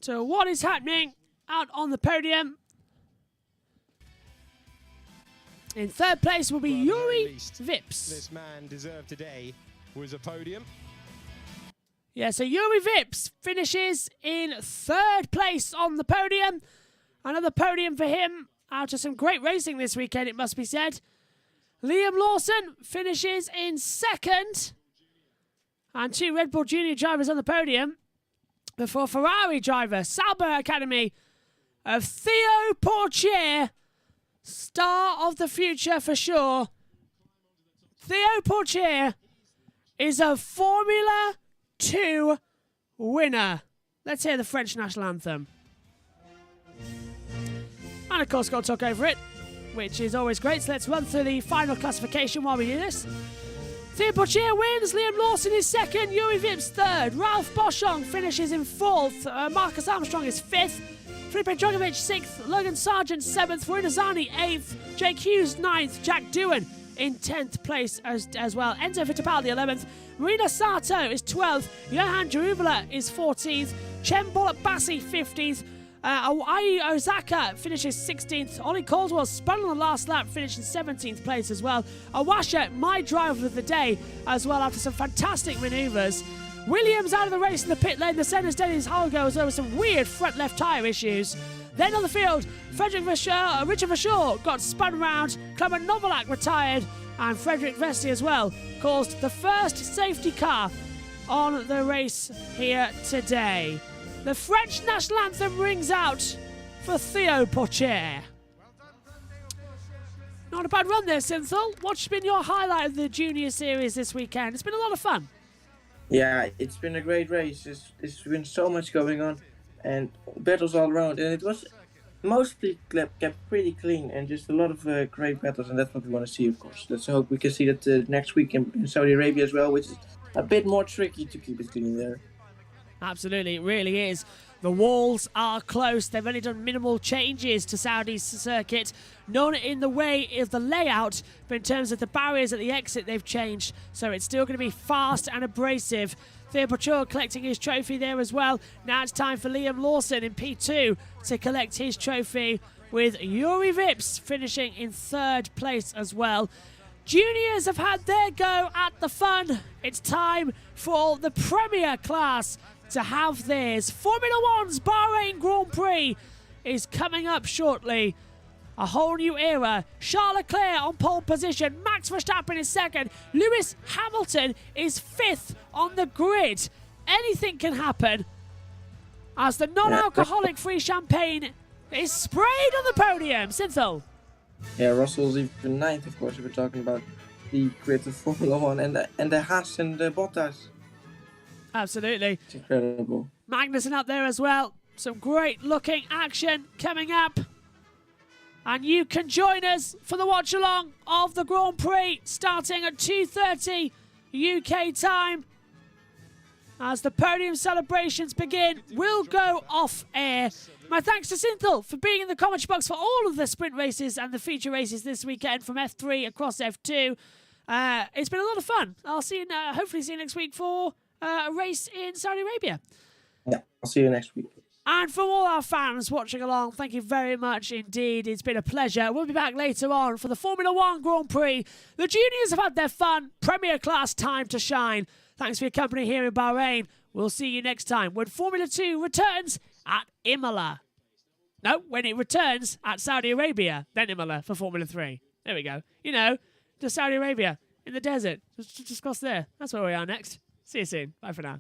A: to what is happening out on the podium. In third place will be Yuri Vips.
B: This man deserved today was a podium.
A: Yeah, so Yuri Vips finishes in third place on the podium. Another podium for him out of some great racing this weekend, it must be said. Liam Lawson finishes in second. And 2 Red Bull Junior drivers on the podium before Ferrari driver, Sauber Academy of Theo Pourchaire, star of the future for sure. Theo Pourchaire is a Formula 2 winner. Let's hear the French national anthem. And of course, got to talk over it, which is always great. So let's run through the final classification while we do this. Theo Pourchaire wins, Liam Lawson is second, Yuri Vips third, Ralph Boschung finishes in fourth, Marcus Armstrong is fifth, Felipe Drogovic sixth, Logan Sargent seventh, Varun Azani eighth, Jake Hughes ninth, Jack Doohan in 10th place as well, Enzo Fittipaldi 11th, Marina Sato is 12th, Johan Jarubala is 14th, Chen Bolot-Bassi 15th, Ai Osaka finishes 16th. Ollie Caldwell spun on the last lap, finishing 17th place as well. Awasha, my driver of the day as well after some fantastic manoeuvres. Williams out of the race in the pit lane. The centre's Dennis Holgo was over some weird front left tyre issues. Then on the field, Richard Verschoor got spun round. Clement Novalak retired. And Frederick Vesti as well caused the first safety car on the race here today. The French national anthem rings out for Theo Pourchaire. Not a bad run there, Synthel. What's been your highlight of the Junior Series this weekend? It's been a lot of fun.
C: Yeah, it's been a great race. There's been so much going on and battles all around. And it was mostly kept pretty clean and just a lot of great battles. And that's what we want to see, of course. Let's hope we can see that next week in Saudi Arabia as well, which is a bit more tricky to keep it clean there.
A: Absolutely, it really is. The walls are close. They've only done minimal changes to Saudi's circuit. None in the way of the layout, but in terms of the barriers at the exit, they've changed. So it's still going to be fast and abrasive. Fia Formula collecting his trophy there as well. Now it's time for Liam Lawson in P2 to collect his trophy, with Yuri Vips finishing in 3rd place as well. Juniors have had their go at the fun. It's time for the Premier class to have theirs. Formula One's Bahrain Grand Prix is coming up shortly. A whole new era. Charles Leclerc on pole position. Max Verstappen is 2nd. Lewis Hamilton is 5th on the grid. Anything can happen as the non-alcoholic free champagne is sprayed on the podium. Synthel.
C: Yeah, Russell's even 9th, of course, if we're talking about the grid of Formula 1 and the Haas and the Bottas.
A: Absolutely.
C: It's incredible.
A: Magnussen up there as well. Some great looking action coming up. And you can join us for the watch along of the Grand Prix starting at 2:30 UK time. As the podium celebrations begin, we'll go off air. My thanks to Synthel for being in the commentary box for all of the sprint races and the feature races this weekend from F3 across F2. It's been a lot of fun. I'll see you hopefully see you next week for a race in Saudi Arabia.
C: Yeah, I'll see you next week.
A: And from all our fans watching along, thank you very much indeed. It's been a pleasure. We'll be back later on for the Formula 1 Grand Prix. The juniors have had their fun. Premier class time to shine. Thanks for your company here in Bahrain. We'll see you next time when Formula 2 returns at Imola. No, when it returns at Saudi Arabia, then Imola for Formula 3. There we go. You know, to Saudi Arabia, in the desert. Just across there. That's where we are next. See you soon. Bye for now.